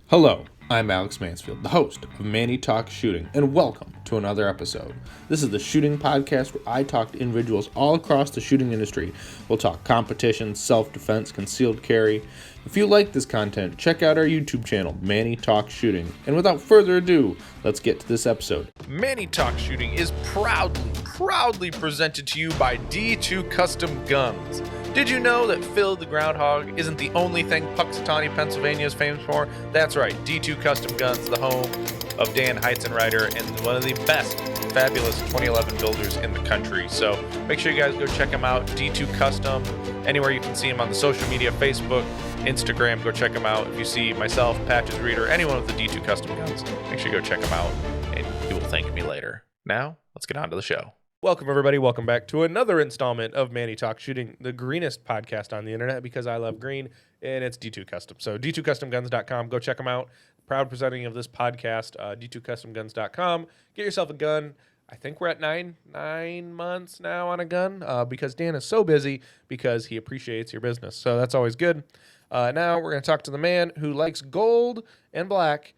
Hello, I'm Alex Mansfield, the host of Manny Talks Shooting, and welcome to another episode. This is the shooting podcast where I talk to individuals all across the shooting industry. We'll talk competition, self-defense, concealed carry. If you like this content, check out our YouTube channel, Manny Talks Shooting. And without further ado, let's get to this episode. Manny Talks Shooting is proudly presented to you by D2 Custom Guns. Did you know that Phil the Groundhog isn't the only thing Puxatawny, Pennsylvania is famous for? That's right, D2 Custom Guns, the home of Dan Heizenreiter and one of the best, fabulous 2011 builders in the country. So make sure you guys go check him out, D2 Custom, anywhere you can see him on the social media, Facebook, Instagram, go check him out. If you see myself, Patches Reader, anyone with the D2 Custom Guns, make sure you go check him out, and you will thank me later. Now, let's get on to the show. Welcome, everybody. Welcome back to another installment of Manny Talks Shooting, the greenest podcast on the internet because I love green, and it's D2 Custom. So D2CustomGuns.com. Go check them out. Proud presenting of this podcast, D2CustomGuns.com. Get yourself a gun. I think we're at nine months now on a gun because Dan is so busy because he appreciates your business. So that's always good. Now we're going to talk to the man who likes gold and black.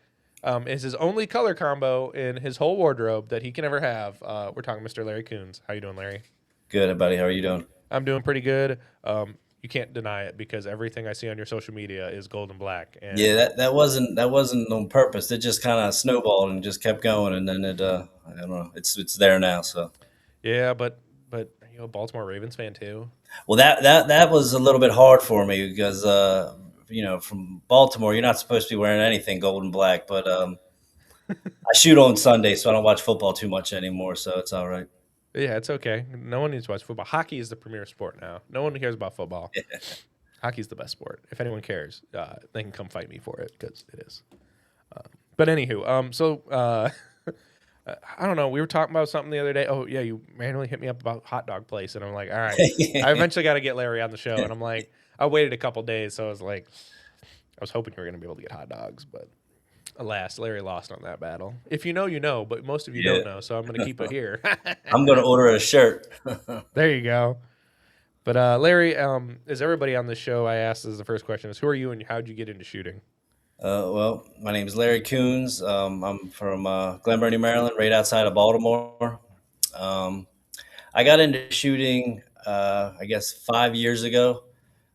Is his only color combo in his whole wardrobe that he can ever have. We're talking Mr. Larry Kouns. How you doing, Larry? Good, buddy. How are you doing? I'm doing pretty good. You can't deny it because everything I see on your social media is gold and black. And Yeah, that wasn't on purpose. It just kind of snowballed and just kept going, and then it I don't know. It's there now. So yeah, but you know, Baltimore Ravens fan too. well, that was a little bit hard for me because from Baltimore, you're not supposed to be wearing anything gold and black. But I shoot on Sunday, so I don't watch football too much anymore. So it's all right. Yeah, it's okay. No one needs to watch football. Hockey is the premier sport now. No one cares about football. Hockey's the best sport. If anyone cares, they can come fight me for it because it is. But anywho, so I don't know. We were talking about something the other day. Oh yeah, you randomly hit me up about hot dog place, and I'm like, all right. I eventually got to get Larry on the show, and I'm like, I waited a couple days, so I was like, I was hoping you were gonna be able to get hot dogs, but alas, Larry lost on that battle. If you know, you know, but most of you don't know, so I'm gonna keep it here. I'm gonna order a shirt. There you go. But Larry, as everybody on this show, I asked as the first question is, who are you and how'd you get into shooting? Well, my name is Larry Kouns. I'm from Glen Burnie, Maryland, right outside of Baltimore. I got into shooting, I guess, 5 years ago.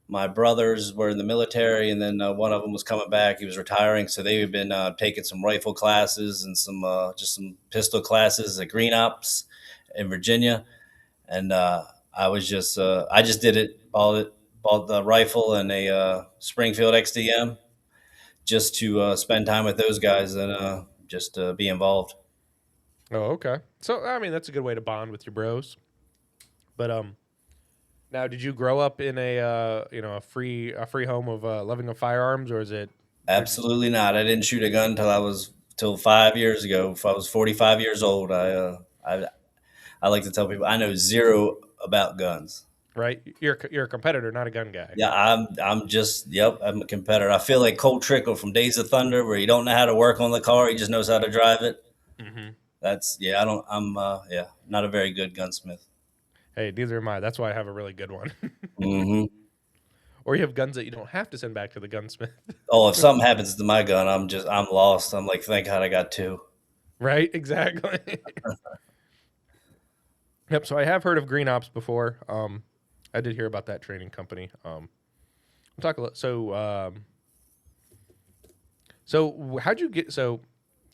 My brothers were in the military, and then one of them was coming back. He was retiring, so they had been taking some rifle classes and some pistol classes at Green Ops in Virginia. And I just did it, bought the rifle and a Springfield XDM just to spend time with those guys and just be involved. Oh, okay. So I mean, that's a good way to bond with your bros. But now, did you grow up in a free home of loving of firearms, or is it? Absolutely not. I didn't shoot a gun till 5 years ago. If I was 45 years old, I like to tell people I know zero about guns. Right, you're a competitor, not a gun guy. Yeah, I'm a competitor. I feel like Colt Trickle from Days of Thunder, where he don't know how to work on the car, he just knows how to drive it. Mm-hmm. That's yeah. I don't. I'm not a very good gunsmith. Hey, neither am I. That's why I have a really good one. Hmm. Or you have guns that you don't have to send back to the gunsmith. Oh, if something happens to my gun, I'm lost. I'm like, thank God I got two. Right, exactly. Yep. So I have heard of Green Ops before. I did hear about that training company. We'll talk a lot. So how'd you get? So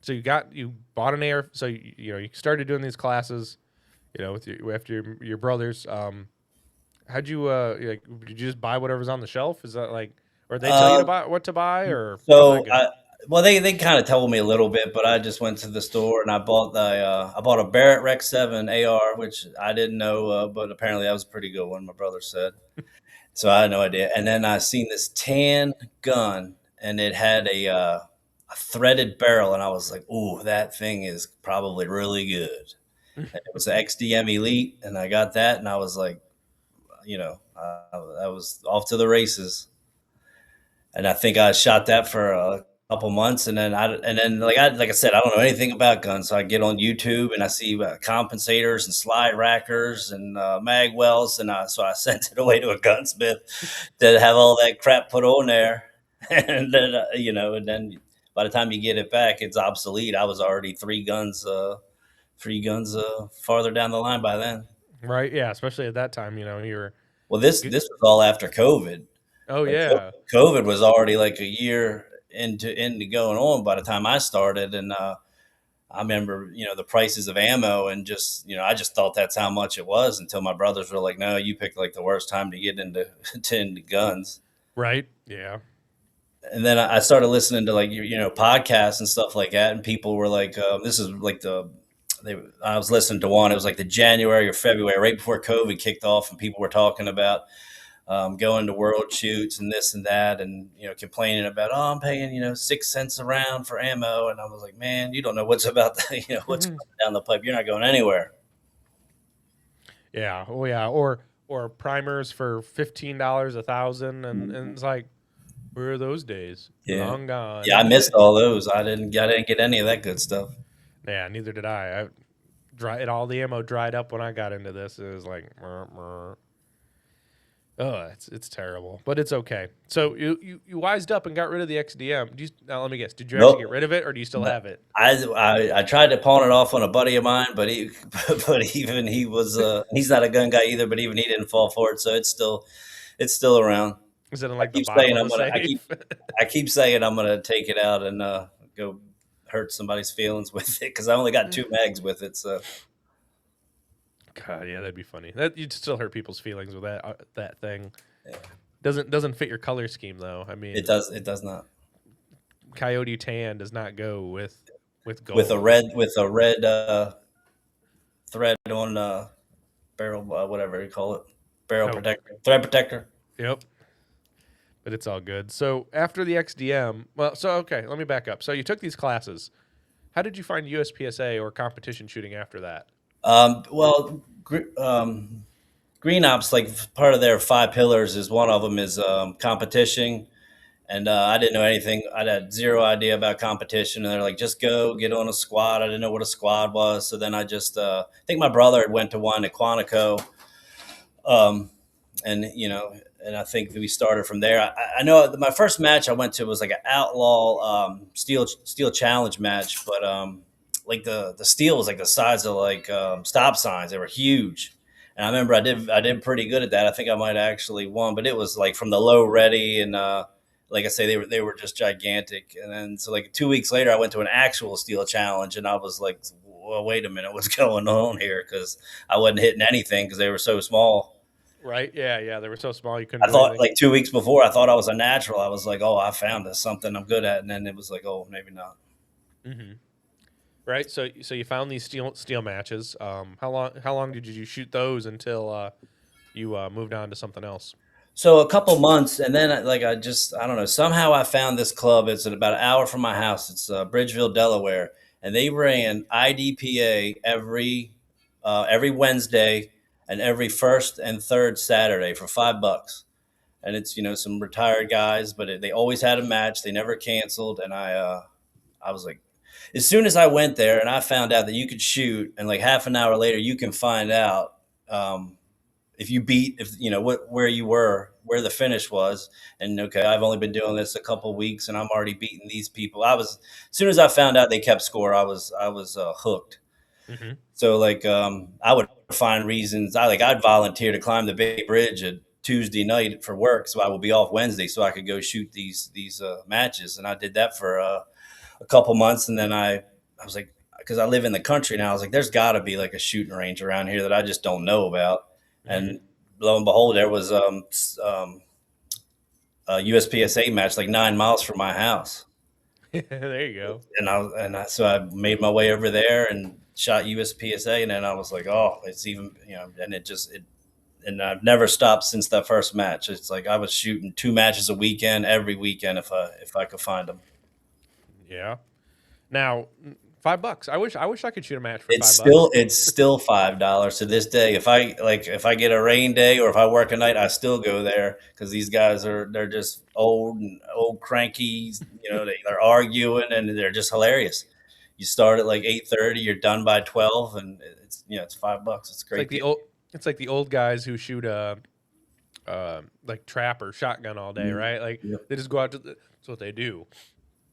you bought an AR. So you started doing these classes, after your brothers. How'd you did you just buy whatever's on the shelf? Is that like, or they tell you to buy what to buy, or So they kind of told me a little bit, but I just went to the store and I bought a Barrett Rec 7 AR, which I didn't know, but apparently that was a pretty good one. My brother said, so I had no idea. And then I seen this tan gun, and it had a threaded barrel, and I was like, "Ooh, that thing is probably really good." And it was the XDM Elite, and I got that, and I was like, I was off to the races. And I think I shot that for a couple months, and then like I said, I don't know anything about guns, so I get on YouTube and I see compensators and slide rackers and mag wells, and so I sent it away to a gunsmith to have all that crap put on there, and then and then by the time you get it back, it's obsolete. I was already three guns farther down the line by then. Right? Yeah, especially at that time, you're Well, this was all after COVID. oh Like yeah. COVID was already like a year into going on by the time I started, and I remember, the prices of ammo, and just, I just thought that's how much it was until my brothers were like, "No, you picked like the worst time to get into into guns." Right? Yeah. And then I started listening to like podcasts and stuff like that, and people were like, "This is like I was listening to one. It was like the January or February, right before COVID kicked off, and people were talking about going to world shoots and this and that, and complaining about, oh, I'm paying 6 cents a round for ammo, and I was like, man, you don't know what's about the, what's coming down the pipe. You're not going anywhere. Yeah. Oh yeah. Or primers for $15 a thousand, and it's like, where are those days? Yeah, Long gone. yeah, I missed all those. I didn't get any of that good stuff. Yeah, neither did I. All the ammo dried up when I got into this. It was like, oh, it's terrible, but it's okay. So you wised up and got rid of the XDM. Now let me guess. Did you actually get Nope. rid of it, or do you still have it? I tried to pawn it off on a buddy of mine, but he but even he was he's not a gun guy either. But even he didn't fall for it, so it's still around. Is it in I like the keep bottom saying of I'm the gonna. safe? I keep saying I'm gonna take it out and go hurt somebody's feelings with it because I only got two mags with it. So God, yeah, that'd be funny. That you'd still hurt people's feelings with that thing. yeah, Doesn't fit your color scheme though. I it mean, does. It does not. coyote tan does not go with With a gold. red thread on barrel, whatever you call it, barrel Oh, protector, thread protector. yep. But it's all good. So after the XDM, well, so okay, let me back up. So you took these classes. How did you find USPSA or competition shooting after that? Well, Green Ops, like part of their five pillars, is one of them is competition. And I didn't know anything. I had zero idea about competition. And they're like, just go get on a squad. I didn't know what a squad was. So then I think my brother had went to one at Quantico. Um, and, and I think we started from there. I know my first match I went to was like an outlaw steel challenge match, but like the steel was like the size of like stop signs. They were huge. And I remember I did pretty good at that. I think I might have actually won, but it was like from the low ready, and like I say, they were just gigantic. And then so like 2 weeks later, I went to an actual steel challenge, and I was like, well, wait a minute, what's going on here? Because I wasn't hitting anything because they were so small. Right? Yeah, yeah. They were so small you couldn't I do thought anything. like 2 weeks before, I thought I was a natural. I was like, oh, I found this something I'm good at, and then it was like, oh, maybe not. Hmm. Right. So you found these steel matches. How long did you shoot those until you moved on to something else? So a couple months, and then I don't know. Somehow I found this club. It's at about an hour from my house. It's Bridgeville, Delaware, and they ran IDPA every Wednesday and every first and third Saturday for $5. And it's some retired guys, but they always had a match. They never canceled, and I was like, as soon as I went there and I found out that you could shoot, and like half an hour later you can find out. If you beat if you know what where you were where the finish was, and okay, I've only been doing this a couple weeks and I'm already beating these people. As soon as I found out they kept score, I was hooked. Hmm. So like I would find reasons. I'd volunteer to climb the Bay Bridge at Tuesday night for work, so I would be off Wednesday so I could go shoot these matches. And I did that for a couple months, and then I was like, because I live in the country now, I was like, there's got to be like a shooting range around here that I just don't know about. Hmm. And lo and behold, there was a USPSA match like 9 miles from my house, There you go. so I made my way over there and shot USPSA, and then I was like, oh, it's even and and I've never stopped since that first match. It's like I was shooting two matches a weekend, every weekend if I could find them. Yeah. Now, $5. I wish I could shoot a match for It's five still bucks. it's still $5 to this day. If I get a rain day or if I work a night, I still go there because these guys they're just old cranky. They're arguing and they're just hilarious. You start at like 8:30, you're done by 12, and it's $5. It's a It's like great the deal. old. It's like the old guys who shoot like trap or shotgun all day, Mhm. right? Like Yep. they just go out to. That's what they do.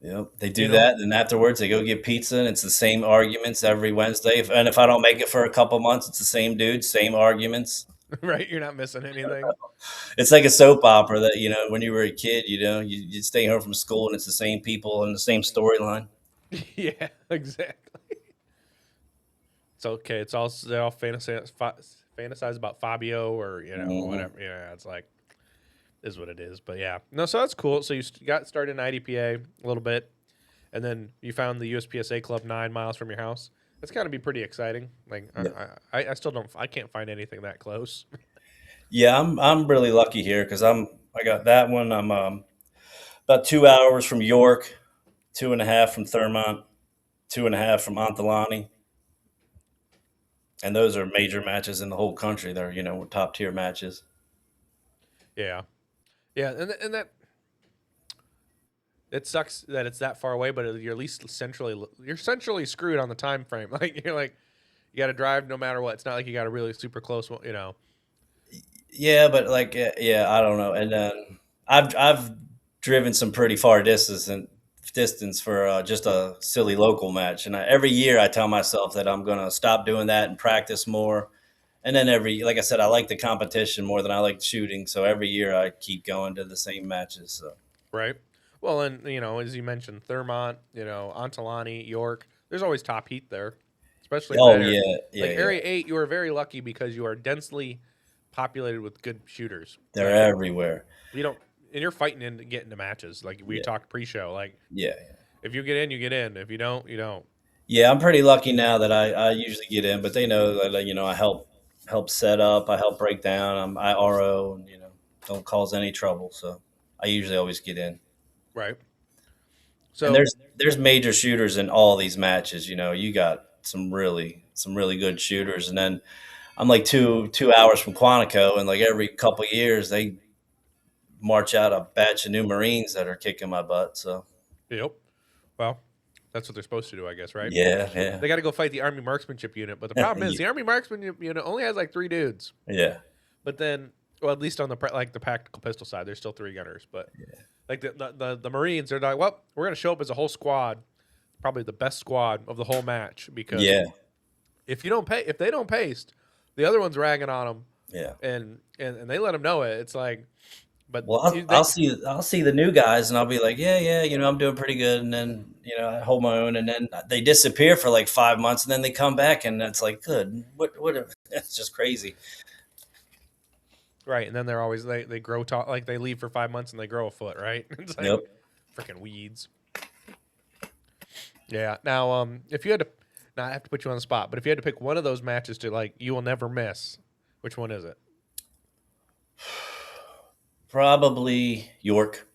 Yep, they You do know, that, and afterwards they go get pizza, and it's the same arguments every Wednesday. If I don't make it for a couple months, it's the same dude, same arguments. right? You're not missing anything. It's like a soap opera that when you were a kid, you stay home from school and it's the same people and the same storyline. Yeah, exactly. It's okay. It's all they all fantasize about Fabio or Hmm. whatever. Yeah, it's like is what it is. But yeah, no. So that's cool. So you got started in IDPA a little bit, and then you found the USPSA club 9 miles from your house. That's got to be pretty exciting. Like Yep. I still don't. I can't find anything that close. Yeah, I'm really lucky here because I got that one. I'm about 2 hours from York, 2.5 from Thurmont, 2.5 from Ontalani, and those are major matches in the whole country. They're top tier matches. Yeah, yeah, and that it sucks that it's that far away, but you're at least centrally screwed on the time frame. Like you're like you got to drive no matter what. It's not like you got a really super close one. Yeah, but like yeah, I don't know. And then I've driven some pretty far distance for just a silly local match. And every year I tell myself that I'm gonna stop doing that and practice more. And then like I said, I like the competition more than I like shooting. So every year I keep going to the same matches. So Right. Well, and as you mentioned, Thurmont, Ontalani, York. There's always top heat there, especially in that oh area. yeah, Like yeah, yeah. Area 8, you are very lucky because you are densely populated with good shooters. They're Like everywhere. you don't, and you're fighting in to get into matches. Like we Yeah, talked pre-show. Like yeah. if you get in, you get in. If you don't, you don't. Yeah, I'm pretty lucky now that I usually get in, but they know that I help set up, I help break down, I RO, and don't cause any trouble. So I usually always get in. Right. And So there's major shooters in all these matches. You got some really good shooters, and then I'm like 2 hours from Quantico, and like every couple of years they march out a batch of new Marines that are kicking my butt. So yep. Well, that's what they're supposed to do, I guess. Right. yeah, yeah, They got to go fight the Army Marksmanship Unit, but the problem is yeah, the Army Marksmanship Unit only has like 3 dudes. yeah, But then, well, at least on like the practical pistol side, there's still 3 gunners. But like the Marines, they're like, well, we're gonna show up as a whole squad, probably the best squad of the whole match because yeah, if they don't paste, the other one's ragging on them, yeah. and they let them know it. It's like, but Well, I'll see the new guys, and I'll be like, yeah, yeah, I'm doing pretty good, and then I hold my own, and then they disappear for like 5 months, and then they come back, and it's like, good, what? It's just crazy. right, and then they're always they grow tall, like they leave for 5 months and they grow a foot, right? It's like Yep. freaking weeds. Yeah. Now, if you had to, now I have to put you on the spot, but if you had to pick one of those matches to like you will never miss, which one is it? Probably York.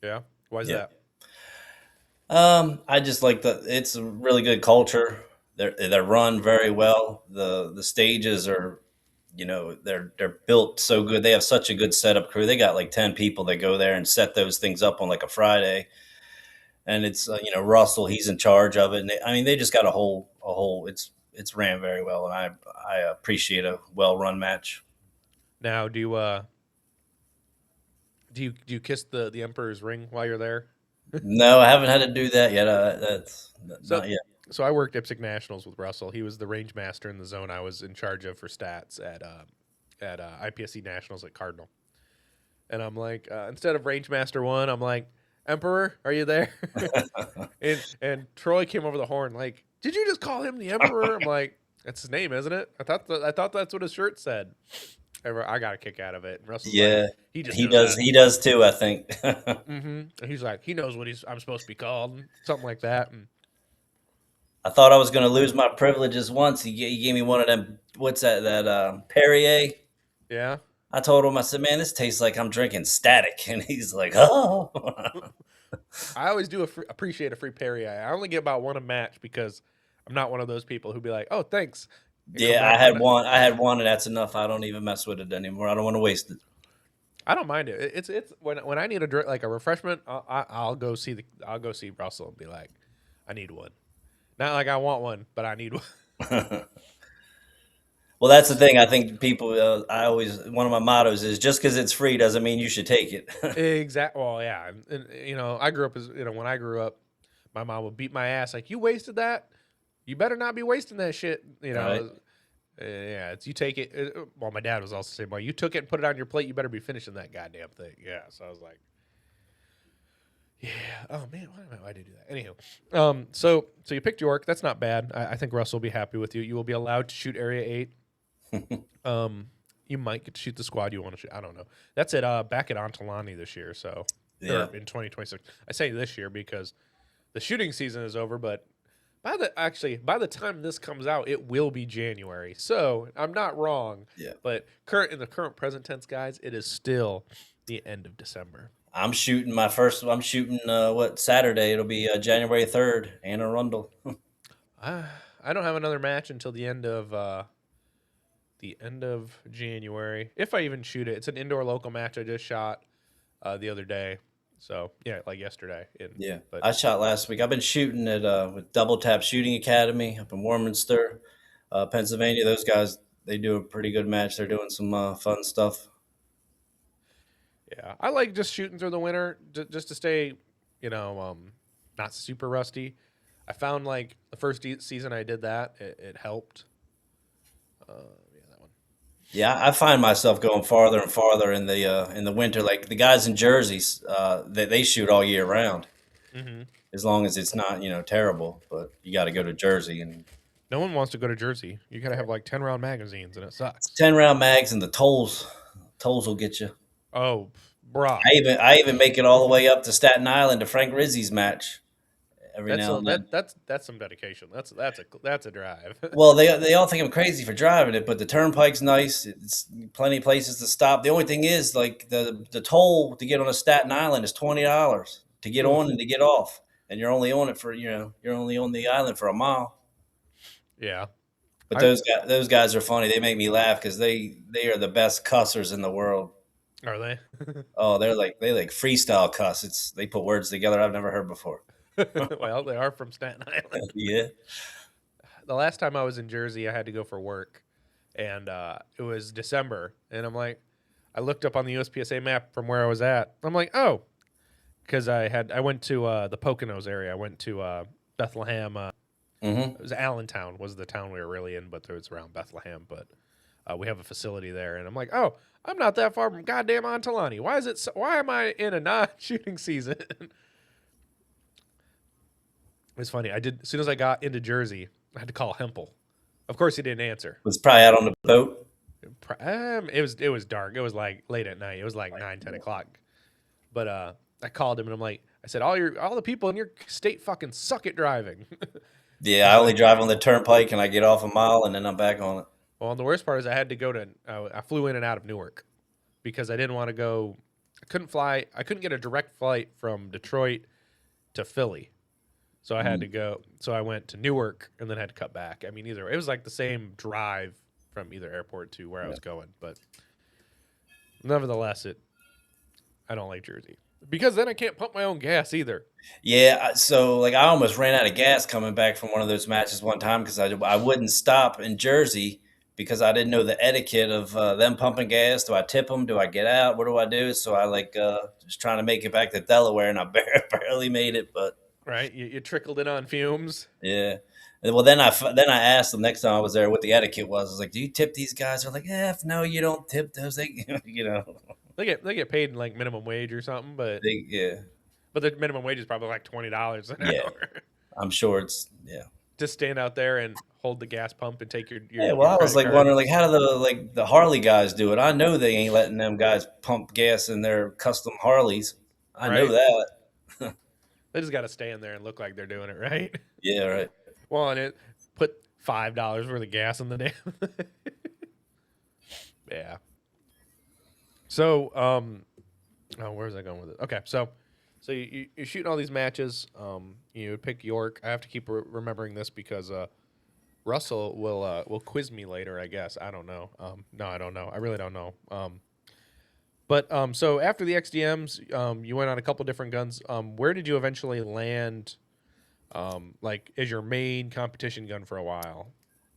Yeah. Why is Yeah. that? I just like it's a really good culture. They're run very well. The stages are, they're built so good. They have such a good setup crew. They got like 10 people that go there and set those things up on like a Friday. And it's Russell, he's in charge of it. And they just got a whole. It's ran very well, and I appreciate a well run match. Now, do you kiss the Emperor's ring while you're there? No, I haven't had to do that yet. That's So, not yet. so I worked IPSC Nationals with Russell. He was the range master in the zone I was in charge of for stats at IPSC Nationals at Cardinal. And I'm like, instead of range master one, I'm like, Emperor, are you there? and Troy came over the horn like, did you just call him the Emperor? I'm like, that's his name, isn't it? I thought that's what his shirt said. I got a kick out of it. And Russell's like, Yeah, he just he knows does. that. He does too, I think. And he's like, he knows what I'm supposed to be called, something like that. And I thought I was going to lose my privileges once. He gave me one of them. What's that? That Perrier. yeah, I told him. I said, "Man, this tastes like I'm drinking static." And he's like, "Oh." I always do appreciate a free Perrier. I only get about one a match because I'm not one of those people who'd be like, oh, thanks, and come Yeah, I back had when one. I had one, and that's enough. I don't even mess with it anymore. I don't want to waste it. I don't mind it. It's when I need a drink like a refreshment, I'll go see Russell and be like, I need one. Not like I want one, but I need one. Well, Well, that's the thing. I think people. I always one of my mottos is just because it's free doesn't mean you should take it. Exactly. Well, yeah, and I grew up as when I grew up, my mom would beat my ass like, "You wasted that. You better not be wasting that shit." Right? Yeah, it's you take it. Well, my dad was also saying, "Well, you took it and put it on your plate. You better be finishing that goddamn thing." Yeah, so I was like, "Yeah, oh man, why did I do that?" Anywho, so you picked York. That's not bad. I think Russ will be happy with you. You will be allowed to shoot Area 8. Um, you might get to shoot the squad you want to shoot. I don't know. That's it. Back at Antalani this year, so or Yeah. in 2026. I say this year because the shooting season is over, but by the time this comes out, it will be January. So I'm not wrong. Yeah. But in the current present tense, guys, it is still the end of December. I'm shooting my first. I'm shooting what Saturday? It'll be January 3rd, Anne Arundel. I I don't have another match until the end of January. If I even shoot it, it's an indoor local match I just shot the other day. So yeah, like yesterday. Yeah, But I shot last week. I've been shooting at with Double Tap Shooting Academy up in Warminster, Pennsylvania. Those guys, they do a pretty good match. They're doing some fun stuff. yeah, I like just shooting through the winter just to stay, you know, not super rusty. I found like the first season I did that, it helped. Yeah, that one. Yeah, I find myself going farther and farther in the winter. Like the guys in jerseys, they shoot all year round Mm-hmm. as long as it's not terrible. But you got to go to Jersey, and No one wants to go to Jersey. You gotta have like 10 round magazines, and it it's sucks. 10 round mags, and the tolls will get you. Oh, bruh, I even make it all the way up to Staten Island to Frank Rizzi's match every now and then. that's some dedication. That's a drive. Well, they all think I'm crazy for driving it, but the turnpike's nice. It's plenty of places to stop. The only thing is, like the toll to get on a Staten Island is $20 to get on Oof. and to get off, and you're only on it for you're only on the island for a mile. Yeah, But I those guys are funny. They make me laugh because they are the best cussers in the world. are they? Oh, they like freestyle cuss. They put words together I've never heard before. Well, they are from Staten Island. Yeah. The last time I was in Jersey, I had to go for work, and it was December, and I looked up on the USPSA map from where I was at. I'm like, oh, because I went to the Poconos area. I went to Bethlehem. Hmm. It was Allentown was the town we were really in, but it was around Bethlehem. But we have a facility there, and I'm like, oh, I'm not that far from goddamn Antalani. Why am I in a non-shooting season? It's funny. I did as soon as I got into Jersey, I had to call Hempel. Of course, he didn't answer. Was probably out on the boat. It was dark. It was like late at night. It was like 9, 10 o'clock. But I called him and I said all the people in your state fucking suck at driving. Yeah, I He's only like, drive on the turnpike and I get off a mile and then I'm back on it. well, and the worst part is I had to go to. I flew in and out of Newark because I didn't want to go. I couldn't fly. I couldn't get a direct flight from Detroit to Philly. So I had to Mm. go. So I went to Newark and then had to cut back. I mean, either it was like the same drive from either airport to where I Yeah. was going, but nevertheless, I don't like Jersey because then I can't pump my own gas either. Yeah, so like I almost ran out of gas coming back from one of those matches one time because I wouldn't stop in Jersey because I didn't know the etiquette of them pumping gas. Do I tip them? Do I get out? What do I do? So I like just trying to make it back to Delaware and I barely made it, but Right? You trickled in on fumes. yeah. And well, then I asked them next time I was there what the etiquette was. I was like, "Do you tip these guys?" They're like, "Yeah, no, you don't tip those." They, They get paid in like minimum wage or something, yeah, but the minimum wage is probably like $20 an yeah. hour. I'm sure it's yeah. Just stand out there and hold the gas pump and take Yeah, your well, I was credit like card, wondering, like, how do the Harley guys do it? I know they ain't letting them guys pump gas in their custom Harleys. I know right? that. They just got to stand there and look like they're doing it right. Yeah, right. Well, and it put $5 worth of gas in the damn. Yeah. So, oh, where's I going with it? Okay, so you're shooting all these matches. You pick York. I have to keep remembering this because Russell will quiz me later. I guess I don't know. No, I don't know. I really don't know. But so after the XDMs, you went on a couple different guns. Where did you eventually land? Like as your main competition gun for a while.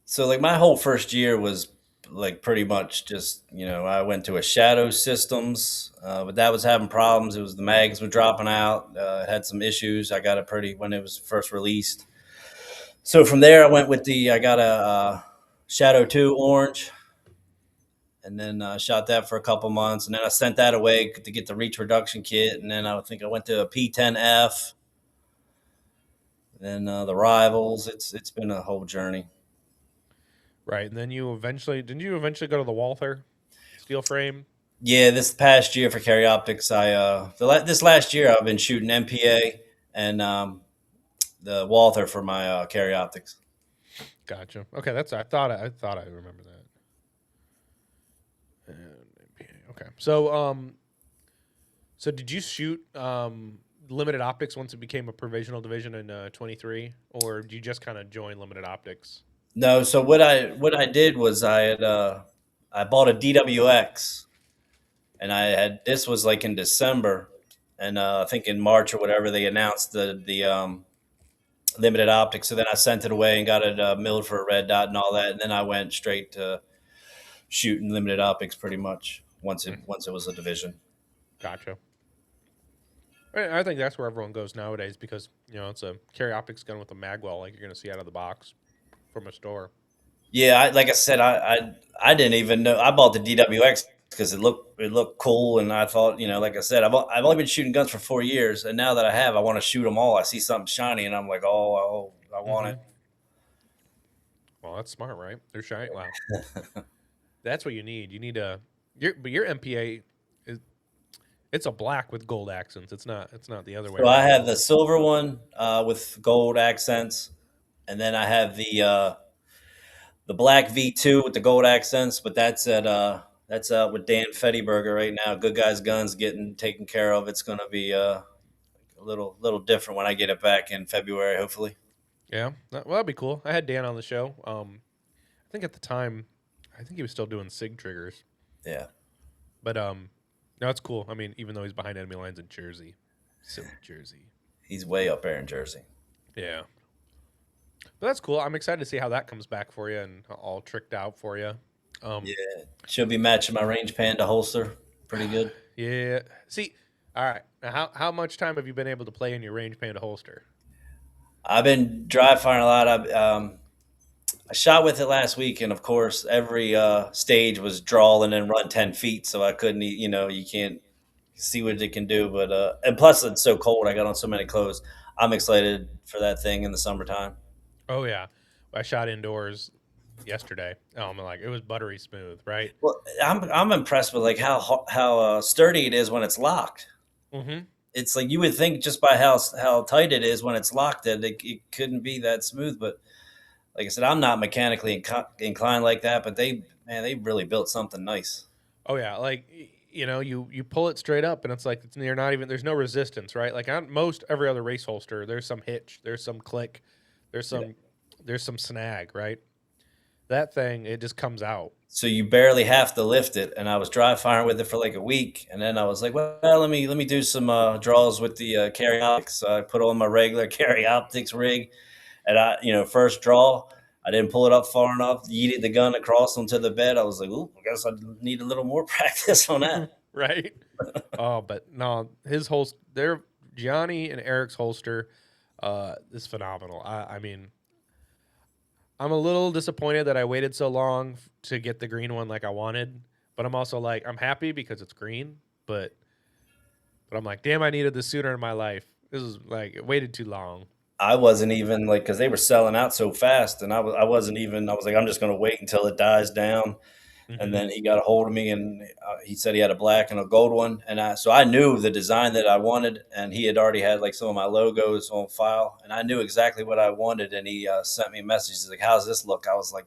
So like my whole first year was like pretty much just, I went to a Shadow Systems, but that was having problems. It was the mags were dropping out. It had some issues. I got it pretty when it was first released. So from there, I got a Shadow 2 orange, and then shot that for a couple months, and then I sent that away to get the reach reduction kit, and then I think I went to a P10F, then the Rivals. It's been a whole journey. Right, and then didn't you eventually go to the Walther steel frame? Yeah, this past year for carry optics, this last year I've been shooting MPA and the Walther for my carry optics. Gotcha. Okay, I thought I remember that. Okay, so did you shoot limited optics once it became a provisional division in 23, or did you just kind of join limited optics? No, so what I did was I bought a DWX, and I had this was like in December, and I think in March or whatever they announced the limited optics. So then I sent it away and got it milled for a red dot and all that, and then I went straight to shooting limited optics pretty much once it was a division. Gotcha. I think that's where everyone goes nowadays because it's a carry optics gun with a magwell like you're going to see out of the box from a store. Yeah, like I said, I didn't even know I bought the DWX because it looked cool, and I thought, like I said, I've only been shooting guns for 4 years, and now that I want to shoot them all. I see something shiny, and I'm like, I want Mm-hmm. it. Well, that's smart, right? They're shiny. Wow, that's what you need. You need your MPA is it's a black with gold accents. It's not the other way So I around. have the silver one with gold accents, and then I have the black V2 with the gold accents, but that's with Dan Fettyberger right now. Good Guys Guns getting taken care of. It's going to be a little different when I get it back in February, hopefully. Yeah, well, that'd be cool. I had Dan on the show. I think at the time, I think he was still doing SIG triggers, Yeah, but no, it's cool. I mean, even though he's behind enemy lines in Jersey, silly Jersey. he's way up there in Jersey. Yeah, but that's cool. I'm excited to see how that comes back for you and all tricked out for you. Um, Yeah, should be matching my range panda holster pretty good. yeah. See, all right. Now, how much time have you been able to play in your range panda holster? I've been dry firing a lot. I shot with it last week, and of course, every stage was draw and then run 10 feet, so I couldn't. You can't see what it can do. But and plus, it's so cold. I got on so many clothes. I'm excited for that thing in the summertime. Oh yeah, I shot indoors yesterday. Oh, I'm like it was buttery smooth, right? Well, I'm impressed with like how sturdy it is when it's locked. Mm-hmm. It's like you would think just by how tight it is when it's locked that it couldn't be that smooth. But like I said, I'm not mechanically inclined like that. But they really built something nice. Oh yeah, like you pull it straight up, and it's like you're not even there's no resistance, right? Like on most every other race holster, there's some hitch, there's some click, there's Yeah. some snag, right? That thing it just comes out. So you barely have to lift it. And I was dry firing with it for like a week, and then I was like, well, let me do some draws with the carry optics. So I put on my regular carry optics rig, and first draw, I didn't pull it up far enough, yeeted the gun across onto the bed. I was like, ooh, I guess I need a little more practice on that. Right? Oh, but no, his holster, their Gianni and Eric's holster, is phenomenal. I mean, I'm a little disappointed that I waited so long to get the green one like I wanted, but I'm also like I'm happy because it's green, but I'm like, damn, I needed this sooner in my life. This is like it waited too long. I wasn't even like, because they were selling out so fast, and I wasn't even. I was like, I'm just going to wait until it dies down. And Hmm. then he got a hold of me, and he said he had a black and a gold one, and so I knew the design that I wanted, and he had already had like some of my logos on file, and I knew exactly what I wanted, and he sent me a message. He's like, "How's this look?" I was like,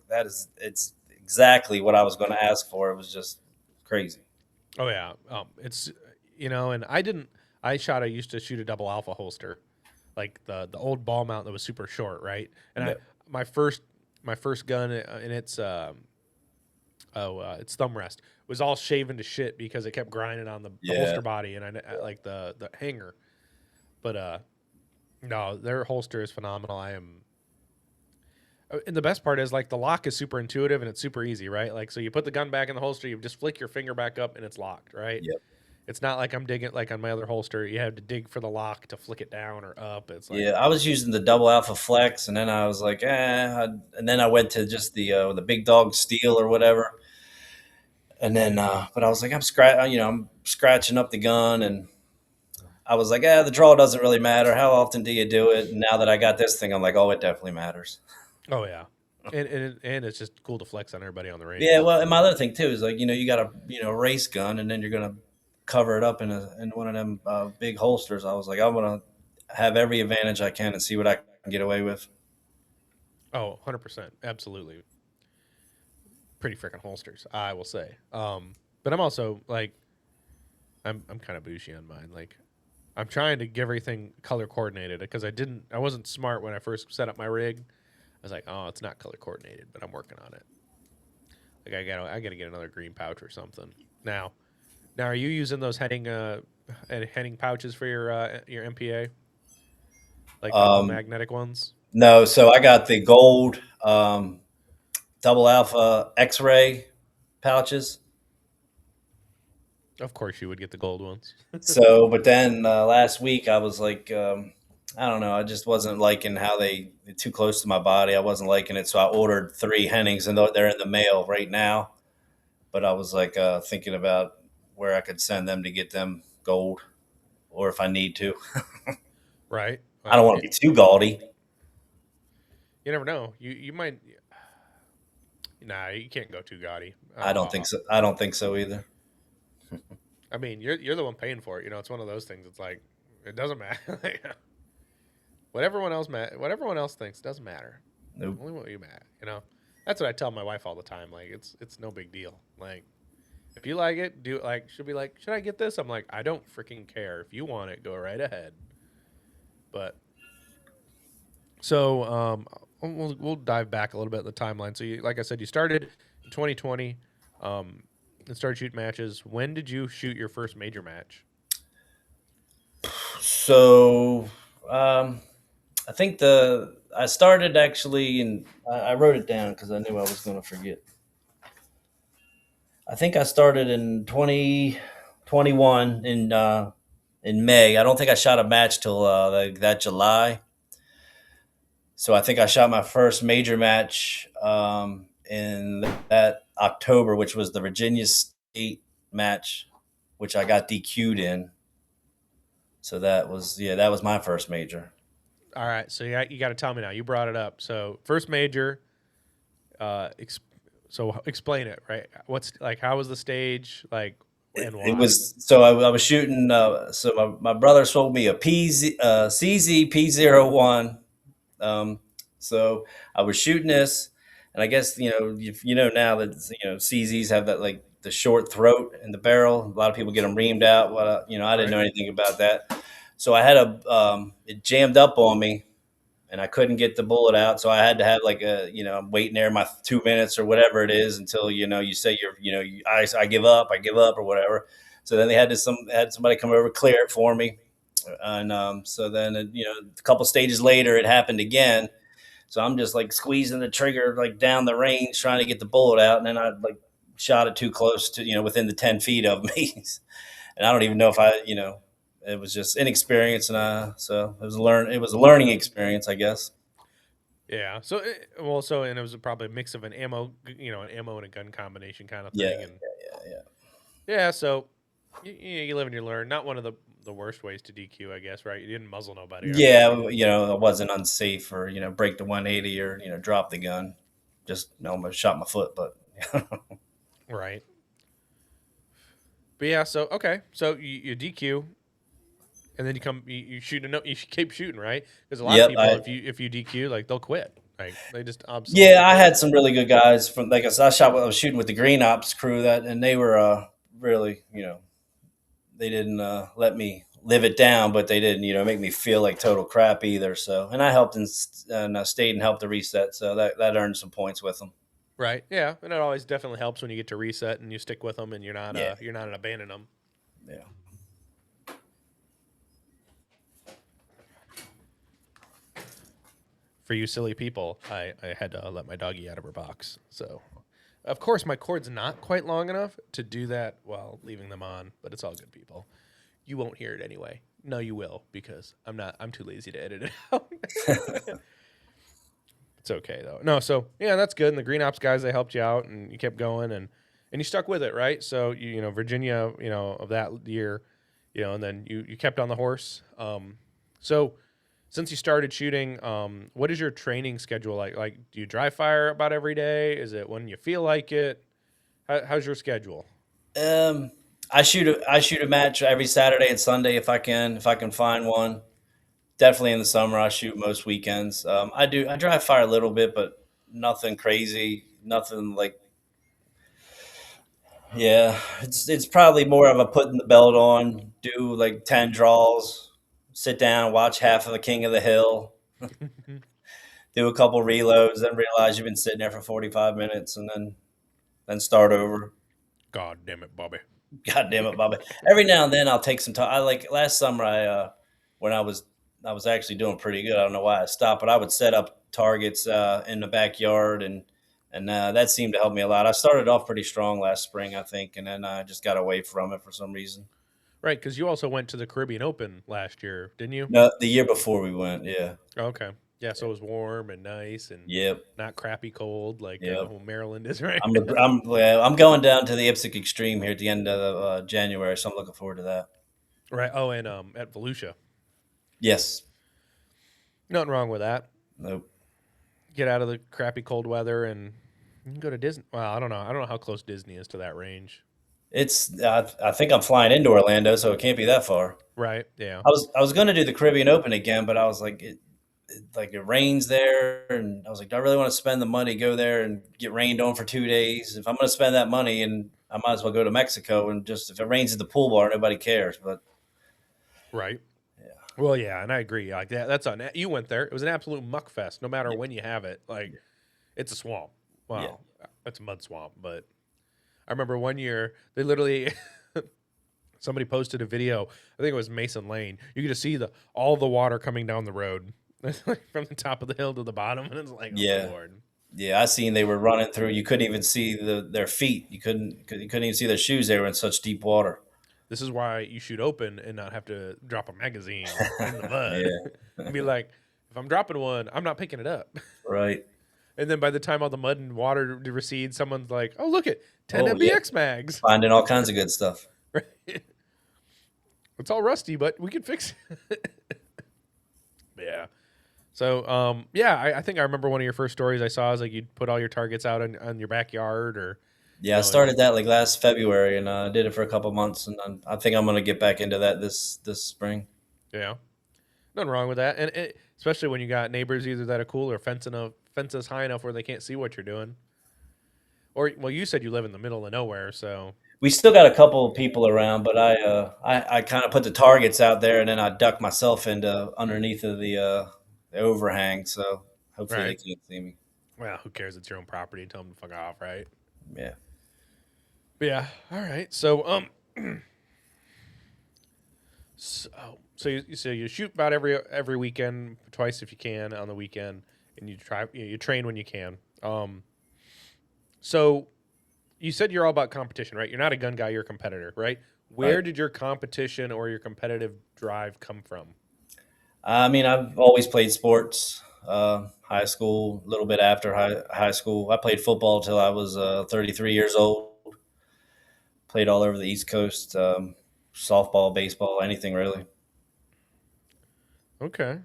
it's exactly what I was going to ask for. It was just crazy. Oh yeah, it's and I shot. I used to shoot a double alpha holster, like the old ball mount that was super short, right? And Yeah, my first my first gun and its thumb rest was all shaven to shit because it kept grinding on the yeah. holster body and I like the hanger. But no, their holster is phenomenal. And the best part is like the lock is super intuitive and it's super easy, right? Like so you put the gun back in the holster, you just flick your finger back up and it's locked, right? Yep. It's not like I'm digging like on my other holster. You have to dig for the lock to flick it down or up. It's like Yeah, I was using the double alpha flex, and then I was like, and then I went to just the big dog steel or whatever, and then but I was like, I'm scratching up the gun, and I was like, the draw doesn't really matter. How often do you do it? And now that I got this thing, I'm like, oh, it definitely matters. oh yeah, and it's just cool to flex on everybody on the range. Yeah, well, and my other thing too is like you got a race gun, and then you're gonna cover it up in one of them big holsters. I was like, I want to have every advantage I can and see what I can get away with. Oh, 100%, absolutely. Pretty freaking holsters, I will say. But I'm also like, I'm kind of bougie on mine. Like, I'm trying to get everything color coordinated because I wasn't smart when I first set up my rig. I was like, oh, it's not color coordinated, but I'm working on it. Like, I gotta get another green pouch or something. Now, are you using those heading pouches for your MPA, like the all Um, magnetic ones? no, so I got the gold double alpha X-ray pouches. Of course, you would get the gold ones. So, but then last week I was like, I don't know, I just wasn't liking how they're too close to my body. I wasn't liking it, so I ordered 3 Hennings, and they're in the mail right now. But I was like thinking about where I could send them to get them gold, or if I need to. Right. I don't Well, want to be too gaudy. you never know. You might. Nah, you can't go too gaudy. I don't think so. I don't think so either. I mean, you're the one paying for it. It's one of those things. It's like it doesn't matter. What everyone else thinks doesn't matter. Nope. Only what you matter. That's what I tell my wife all the time. Like it's no big deal. Like if you like it, do it. Like she'll be like, should I get this? I'm like, I don't freaking care. If you want it, go right ahead. But so we'll dive back a little bit in the timeline. So like I said, you started in 2020. And started shooting matches. When did you shoot your first major match? So I think I started actually, and I wrote it down because I knew I was going to forget. I think I started in 2021 in May. I don't think I shot a match till that July. So I think I shot my first major match in that October, which was the Virginia State match, which I got DQ'd in. So that was my first major. All right, so you got to tell me now. You brought it up. So first major. So explain it, right? What's like? How was the stage like, and It why? was so I was shooting. So my brother sold me a CZ P01. Um, so I was shooting this, and I guess you know now that CZs have that like the short throat and the barrel. A lot of people get them reamed out. Well, I didn't Right. know anything about that. So I had it jammed up on me, and I couldn't get the bullet out. So I had to have like I'm waiting there my 2 minutes or whatever it is until you say I give up, or whatever. So then they had somebody come over clear it for me, and so then a couple stages later it happened again. So I'm just like squeezing the trigger like down the range trying to get the bullet out, and then I like shot it too close to within the 10 feet of me, and I don't even know if it was just inexperience, and so it was a learning experience, I guess. Yeah. And it was probably a mix of an ammo and a gun combination kind of Yeah, thing, and yeah. yeah. So you live and you learn. Not one of the worst ways to DQ, I guess. Right? You didn't muzzle nobody or anything. Yeah, it wasn't unsafe or break the 180 or drop the gun. Just almost shot my foot, but Right. But yeah. So okay. So you DQ. And then you shoot you keep shooting, right? Because a lot of yep. people, if you DQ, like they'll quit, like they just absolutely Yeah, I quit. had some really good guys from like I was shooting with the Green Ops crew and they were really they didn't let me live it down, but they didn't make me feel like total crap either. So and I helped and I stayed and helped the reset, so that earned some points with them. Right? Yeah, and it always definitely helps when you get to reset and you stick with them and Yeah, you're not abandoning them. yeah. for you silly people, I had to let my doggy out of her box. So, of course, my cord's not quite long enough to do that while leaving them on, but it's all good, people. You won't hear it anyway. No, you will, because I'm too lazy to edit it out. It's okay though. No, so yeah, that's good. And the Green Ops guys, they helped you out, and you kept going, and you stuck with it, right? So you know Virginia, of that year, and then you kept on the horse. So since you started shooting, what is your training schedule like? Like, do you dry fire about every day? Is it when you feel like it? How's your schedule? Um, I shoot a match every Saturday and Sunday if I can find one. Definitely in the summer, I shoot most weekends. I dry fire a little bit, but nothing crazy, nothing like. Yeah, it's probably more of a putting the belt on, do like 10 draws, sit down, watch half of the King of the Hill, do a couple reloads, then realize you've been sitting there for 45 minutes, and then start over. God damn it, Bobby. God damn it, Bobby. Every now and then I'll take some time. I like last summer when I was actually doing pretty good. I don't know why I stopped, but I would set up targets in the backyard, and that seemed to help me a lot. I started off pretty strong last spring, I think, and then I just got away from it for some reason. Right, because you also went to the Caribbean Open last year, didn't you? No, the year before we went, yeah. Oh, okay. Yeah, so it was warm and nice and Yep. not crappy cold like Yep. Maryland is right I'm going down to the Ipswich Extreme here at the end of January, so I'm looking forward to that. right. Oh, and at Volusia. Yes. Nothing wrong with that. Nope. Get out of the crappy cold weather and you can go to Disney. Well, I don't know. I don't know how close Disney is to that range. I think I'm flying into Orlando, so it can't be that far. Right. Yeah. I was going to do the Caribbean Open again, but I was like, it rains there, and I was like, do I really want to spend the money, go there and get rained on for 2 days? If I'm going to spend that money, and I might as well go to Mexico and just if it rains at the pool bar, nobody cares. But Right. yeah, Well, yeah, and I agree. Like that's on. You went there. It was an absolute muck fest. No matter when you have it, like it's a swamp. yeah, Wow, it's a mud swamp. But I remember one year they literally somebody posted a video. I think it was Mason Lane. You could just see all the water coming down the road from the top of the hill to the bottom, and it's like, oh yeah. Lord. Yeah, I seen they were running through. You couldn't even see their feet. You couldn't even see their shoes. They were in such deep water. This is why you shoot open and not have to drop a magazine in the mud. Yeah, And be like, if I'm dropping one, I'm not picking it up. right. And then by the time all the mud and water recedes, someone's like, "Oh, look at 10 Oh yeah, MBX mags." finding all kinds of good stuff. Right? It's all rusty, but we can fix it. Yeah. So, yeah, I think I remember one of your first stories I saw is like you'd put all your targets out on your backyard, or Yeah, I started that like last February, and I did it for a couple months, and I think I'm gonna get back into that this spring. yeah, nothing wrong with that. And especially when you got neighbors either that are cool or fences high enough where they can't see what you're doing. Or well, you said you live in the middle of nowhere, so We still got a couple of people around, but I kind of put the targets out there, and then I duck myself into underneath of the overhang, so hopefully they right. can't see me. Well, who cares? It's your own property. Tell them to fuck off, right? Yeah. But yeah. All right. So so you shoot about every weekend, twice if you can on the weekend, and you train when you can. So you said you're all about competition, right? You're not a gun guy, you're a competitor, right? Where Right. did your competition or your competitive drive come from? I mean, I've always played sports. High school, a little bit after high school. I played football till I was 33 years old. Played all over the East Coast, softball, baseball, anything really. Okay.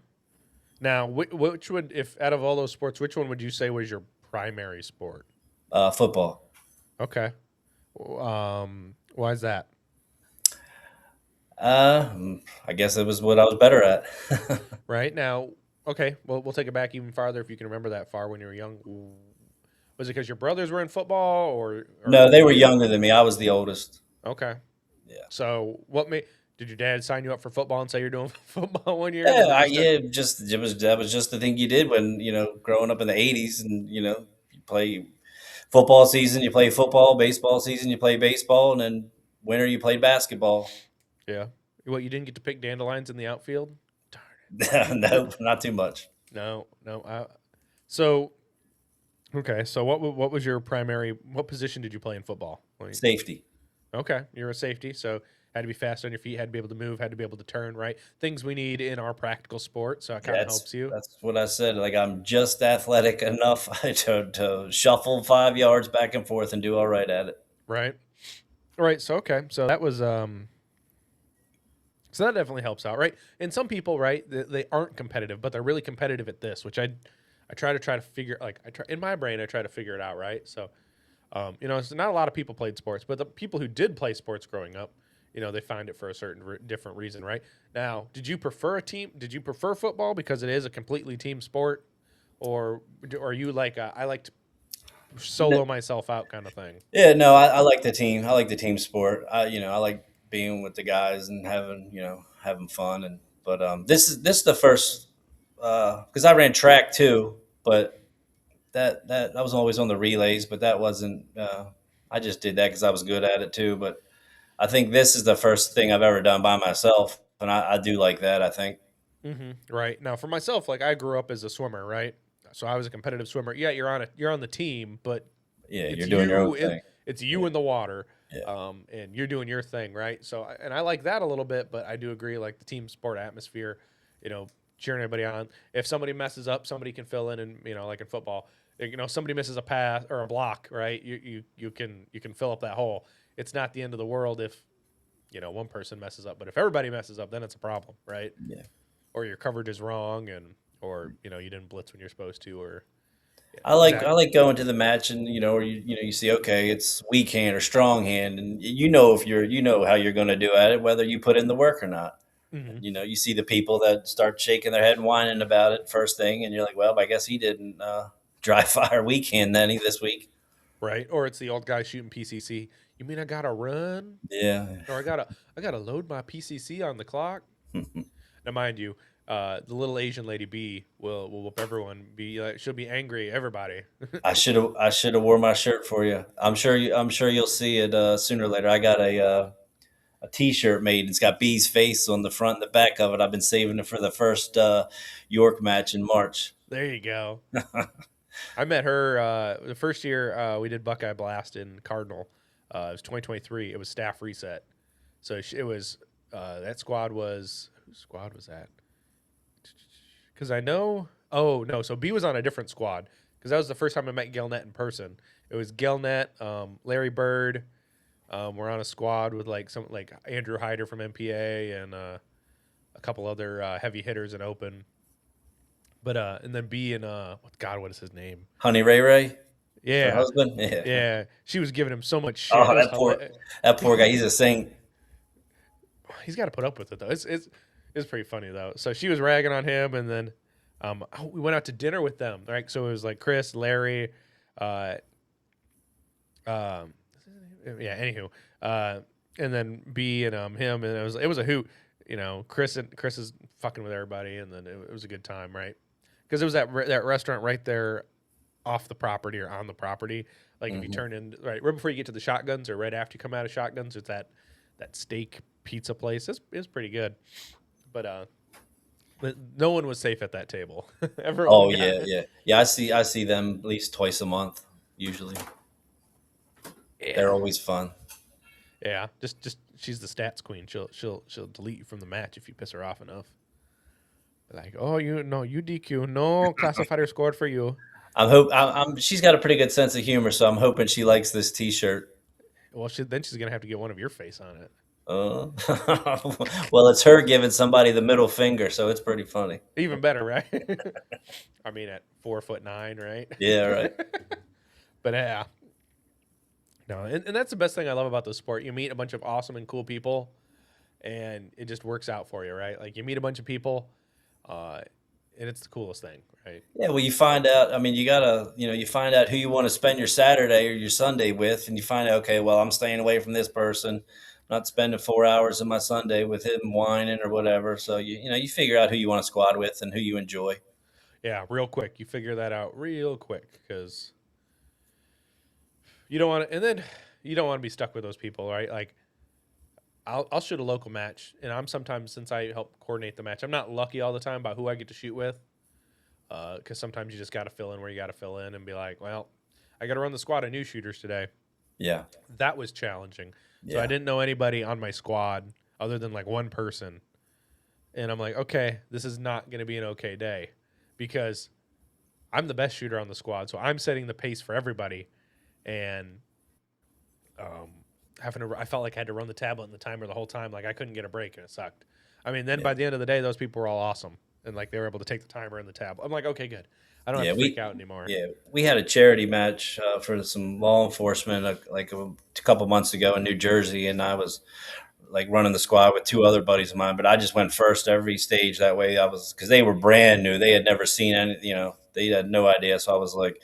Now, which would, if out of all those sports, which one would you say was your primary sport? Football. Okay. Why is that? I guess it was what I was better at. Right now, okay. Well, we'll take it back even farther if you can remember that far when you were young. Was it because your brothers were in football, or No, they were younger than me. I was the oldest. okay? Yeah. So, what made did your dad sign you up for football and say you're doing football one year? Yeah, Was it just a, yeah, just it was that was just the thing you did when growing up in the '80s, and you play football season, you play football, baseball season, you play baseball, and then winter you played basketball. yeah? What, you didn't get to pick dandelions in the outfield? Darn No, not too much. it. No, no. So okay. So what was your primary? What position did you play in football? Safety. Okay, you're a safety, so had to be fast on your feet, had to be able to move, had to be able to turn. Right, things we need in our practical sport. So it kind of That's helps you. that's what I said. Like I'm just athletic enough to shuffle 5 yards back and forth and do all right at it. Right. All right. So okay. So that was So that definitely helps out, right? And some people, right, they aren't competitive, but they're really competitive at this, which I try to figure like I try in my brain I try to figure it out, right? So it's not a lot of people played sports, but the people who did play sports growing up, they find it for a certain different reason, right? Now, did you prefer a team? Did you prefer football because it is a completely team sport, or are you like I like to solo myself out kind of thing? Yeah, no, I like the team. I like the team sport. I like being with the guys and having fun. And but this is the first because I ran track too, but that I was always on the relays, but that wasn't. I just did that because I was good at it too. But I think this is the first thing I've ever done by myself, and I do like that. I think. Right now, for myself, like I grew up as a swimmer, right? So I was a competitive swimmer. Yeah, you're on the team, but Yeah, it's you're doing your own you thing. it's you Yeah, in the water, yeah. and you're doing your thing, right? So and I like that a little bit, but I do agree like the team sport atmosphere, you know cheering everybody on. If somebody messes up, somebody can fill in, and like in football, somebody misses a pass or a block, right? You can fill up that hole. It's not the end of the world if one person messes up, but if everybody messes up, then it's a problem, right? Yeah. Or your coverage is wrong, and or you didn't blitz when you're supposed to, or yeah, I exactly. like going to the match and or you see, okay, it's weak hand or strong hand, and if you know how you're going to do at it, whether you put in the work or not. Hmm. And you see the people that start shaking their head and whining about it first thing, and you're like, well, I guess he didn't dry fire weak hand then this week. Right? Or it's the old guy shooting PCC. You mean I gotta run, Yeah. or I gotta load my PCC on the clock? Now, mind you, the little Asian lady B will whoop everyone. Be like, she'll be angry. Everybody. I should have wore my shirt for you. I'm sure you'll see it sooner or later. I got a T-shirt made. It's got B's face on the front and the back of it. I've been saving it for the first York match in March. There you go. I met her the first year we did Buckeye Blast in Cardinal. It was 2023. It was staff reset, so it was that squad was whose squad was that? Because I know. Oh no, so B was on a different squad because that was the first time I met Gelnet in person. It was Gelnet, Larry Bird. We're on a squad with like some like Andrew Hyder from MPA and a couple other heavy hitters in open. But and then B and what is his name? Honey Ray Ray, her Yeah, husband. Yeah. yeah. She was giving him so much shit. Oh, It was hilarious. that poor guy. He's a saint. He's got to put up with it though. It's pretty funny though. So she was ragging on him, and then we went out to dinner with them. Right, so it was like Chris, Larry, uh, um, yeah. Anywho, and then B and him, and it was a hoot. Chris is fucking with everybody, and then it was a good time, right? Because it was that restaurant right there off the property or on the property. Like if you Hmm. turn in right before you get to the Shotguns or right after you come out of Shotguns, it's that steak pizza place. It's pretty good, but no one was safe at that table. Everyone Oh got yeah, yeah, yeah. I see them at least twice a month. Usually, they're yeah, always fun. yeah. Just she's the stats queen. She'll delete you from the match if you piss her off enough. Like, oh, you DQ. No classifier scored for you. She's got a pretty good sense of humor, so I'm hoping she likes this T-shirt. Well, then she's gonna have to get one of your face on it. Uh, well, it's her giving somebody the middle finger, so it's pretty funny. Even better, right? I mean, at 4'9", right? Yeah, right. But yeah, no, and that's the best thing I love about the sport. You meet a bunch of awesome and cool people, and it just works out for you, right? Like you meet a bunch of people, uh, and it's the coolest thing, right? Yeah, well, you find out. I mean, you find out who you want to spend your Saturday or your Sunday with, and you find out, okay, well, I'm staying away from this person. I'm not spending 4 hours of my Sunday with him whining or whatever. So you figure out who you want to squad with and who you enjoy. Yeah, real quick. You figure that out real quick because you don't want to, and then you don't want to be stuck with those people, right? Like I'll shoot a local match, and I'm sometimes since I help coordinate the match, I'm not lucky all the time about who I get to shoot with. because sometimes you just got to fill in where you got to fill in and be like, well, I got to run the squad of new shooters today. Yeah. That was challenging. So I Yeah. didn't know anybody on my squad other than like one person. And I'm like, okay, this is not going to be an okay day because I'm the best shooter on the squad. So I'm setting the pace for everybody. And I felt like I had to run the tablet and the timer the whole time. Like I couldn't get a break and it sucked. I mean, then Yeah. by the end of the day, those people were all awesome. And like they were able to take the timer and the tablet. I'm like, okay, good. I don't Yeah. have to freak out anymore. Yeah, we had a charity match for some law enforcement like a couple months ago in New Jersey, and I was like running the squad with two other buddies of mine. But I just went first every stage. That way, I was because they were brand new; they had never seen any. They had no idea. So I was like,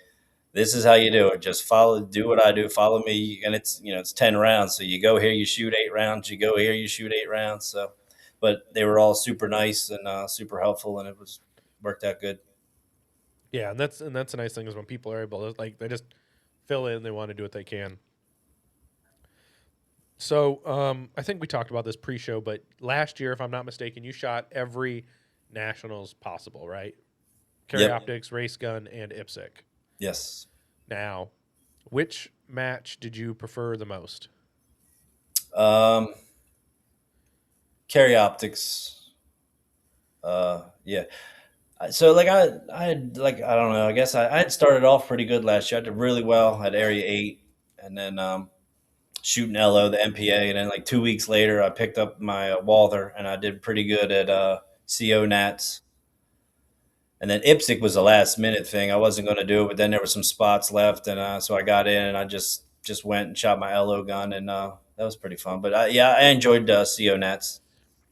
"This is how you do it. Just do what I do. Follow me." And it's 10 rounds. So you go here, you shoot 8 rounds. You go here, you shoot 8 rounds. So, but they were all super nice and super helpful, and it was worked out good. Yeah, and that's a nice thing is when people are able to like they just fill in, they want to do what they can. So I think we talked about this pre-show, but last year, if I'm not mistaken, you shot every nationals possible, right? Carry Yep. optics, race gun, and IPSC. Yes. Now, which match did you prefer the most? Carry optics. Yeah. So like I had like I don't know. I guess I had started off pretty good last year. I did really well at Area 8, and then shooting LO, the MPA, and then like 2 weeks later, I picked up my Walther, and I did pretty good at CO Nats. And then IPSC was a last minute thing. I wasn't going to do it, but then there were some spots left, and so I got in, and I just went and shot my LO gun, and that was pretty fun. But I enjoyed CO Nats.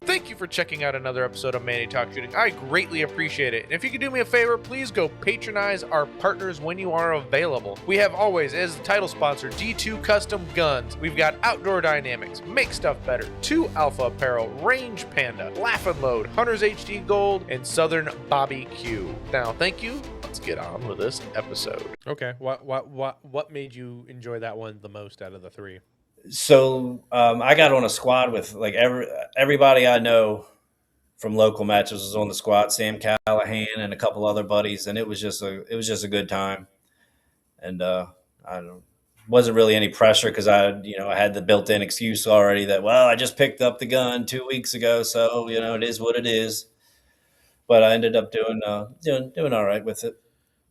Thank you for checking out another episode of Manny Talks Shooting. I greatly appreciate it. And if you could do me a favor, please go patronize our partners when you are available. We have always, as the title sponsor, D2 Custom Guns. We've got Outdoor Dynamics, Make Stuff Better, 2 Alpha Apparel, Range Panda, Laugh and Load, Hunter's HD Gold, and Southern Bobby Q. Now, thank you. Let's get on with this episode. Okay, what made you enjoy that one the most out of the three? So I got on a squad with like everybody I know from local matches was on the squad. Sam Callahan and a couple other buddies, and it was just a good time. And I don't wasn't really any pressure because I had the built-in excuse already that I just picked up the gun 2 weeks ago, so it is what it is. But I ended up doing all right with it.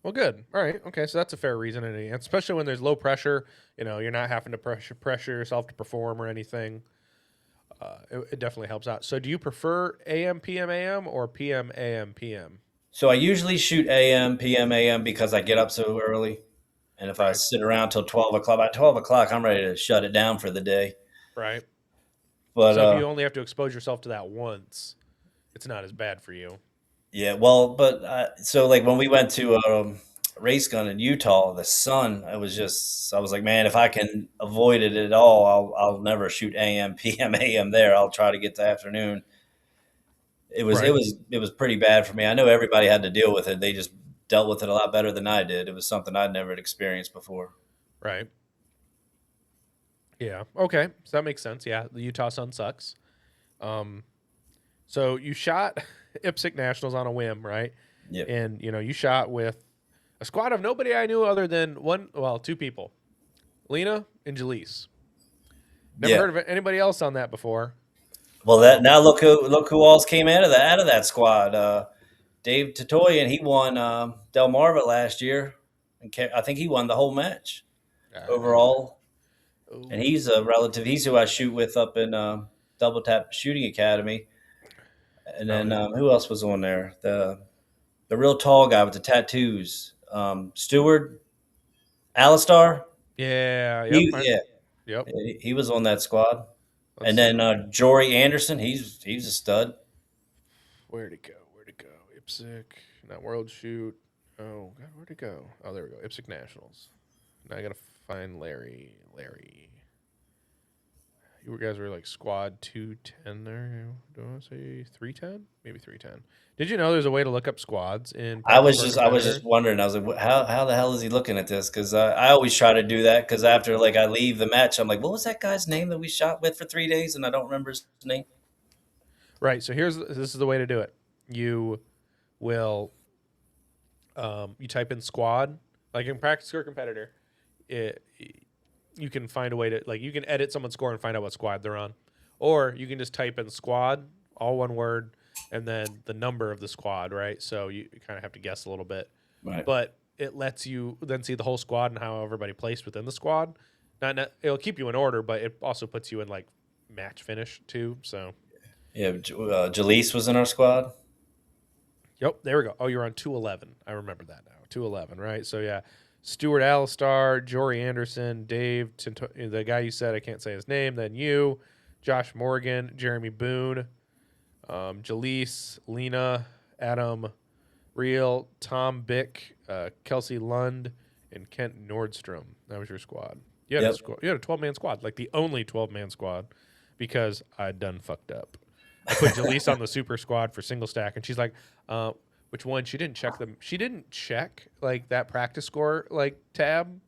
Well, good. All right. Okay. So that's a fair reason, and especially when there's low pressure. You're not having to pressure yourself to perform or anything. It definitely helps out. So, do you prefer AM, PM, AM, or PM, AM, PM? So I usually shoot AM, PM, AM because I get up so early. And if I sit around till 12 o'clock, by 12 o'clock, I'm ready to shut it down for the day. Right. But so if you only have to expose yourself to that once, it's not as bad for you. yeah, well, but so like when we went to race gun in Utah, the sun, I was like, man, if I can avoid it at all, I'll never shoot AM, PM, AM there. I'll try to get to afternoon. It was pretty bad for me. I know everybody had to deal with it. They just dealt with it a lot better than I did. It was something I'd never experienced before. Right. Yeah. Okay. So that makes sense. Yeah. The Utah sun sucks. So you shot IPSC Nationals on a whim, right? Yeah. And, you shot with a squad of nobody I knew other than two people, Lena and Jaleese. Never heard of anybody else on that before. Well, now look who else came out of that squad. Dave Tatoyan, he won Delmarva last year, and I think he won the whole match overall. And he's a relative. He's who I shoot with up in Double Tap Shooting Academy. And then who else was on there? The real tall guy with the tattoos, Stewart, Alistar. Yeah. Yep. He was on that squad. And then Jory Anderson, he's a stud. Where'd it go? IPSC, not World Shoot. Oh God, where'd it go? Oh, there we go. IPSC Nationals. Now I gotta find Larry. You guys were like squad 210 there. Do I want to say 310? Maybe 310. Did you know there's a way to look up squads in? I was just wondering. I was like, how the hell is he looking at this? Because I always try to do that. Because after I leave the match, I'm like, what was that guy's name that we shot with for 3 days, and I don't remember his name. Right. So this is the way to do it. You will You type in squad, like in practice or competitor. It, you can find a way to like you can edit someone's score and find out what squad they're on, or you can just type in squad, all one word, and then the number of the squad, right? So you kind of have to guess a little bit, Right. but it lets you then see the whole squad and how everybody placed within the squad. It'll keep you in order, but it also puts you in like match finish too. So Yeah, Jaleese was in our squad. yep, there we go. Oh, you're on 211. I remember that now. 211, right? So yeah, Stuart Alistar, Jory Anderson, Dave, the guy you said I can't say his name. Then you, Josh Morgan, Jeremy Boone, Jaleese, Lena, Adam, Real, Tom Bick, Kelsey Lund, and Kent Nordstrom. That was your squad. Yep. You had a 12-man squad, like the only 12-man squad, because I done fucked up. I put Jaleese on the super squad for single stack, and she's like, which one? She didn't check them. She didn't check like that practice score like tab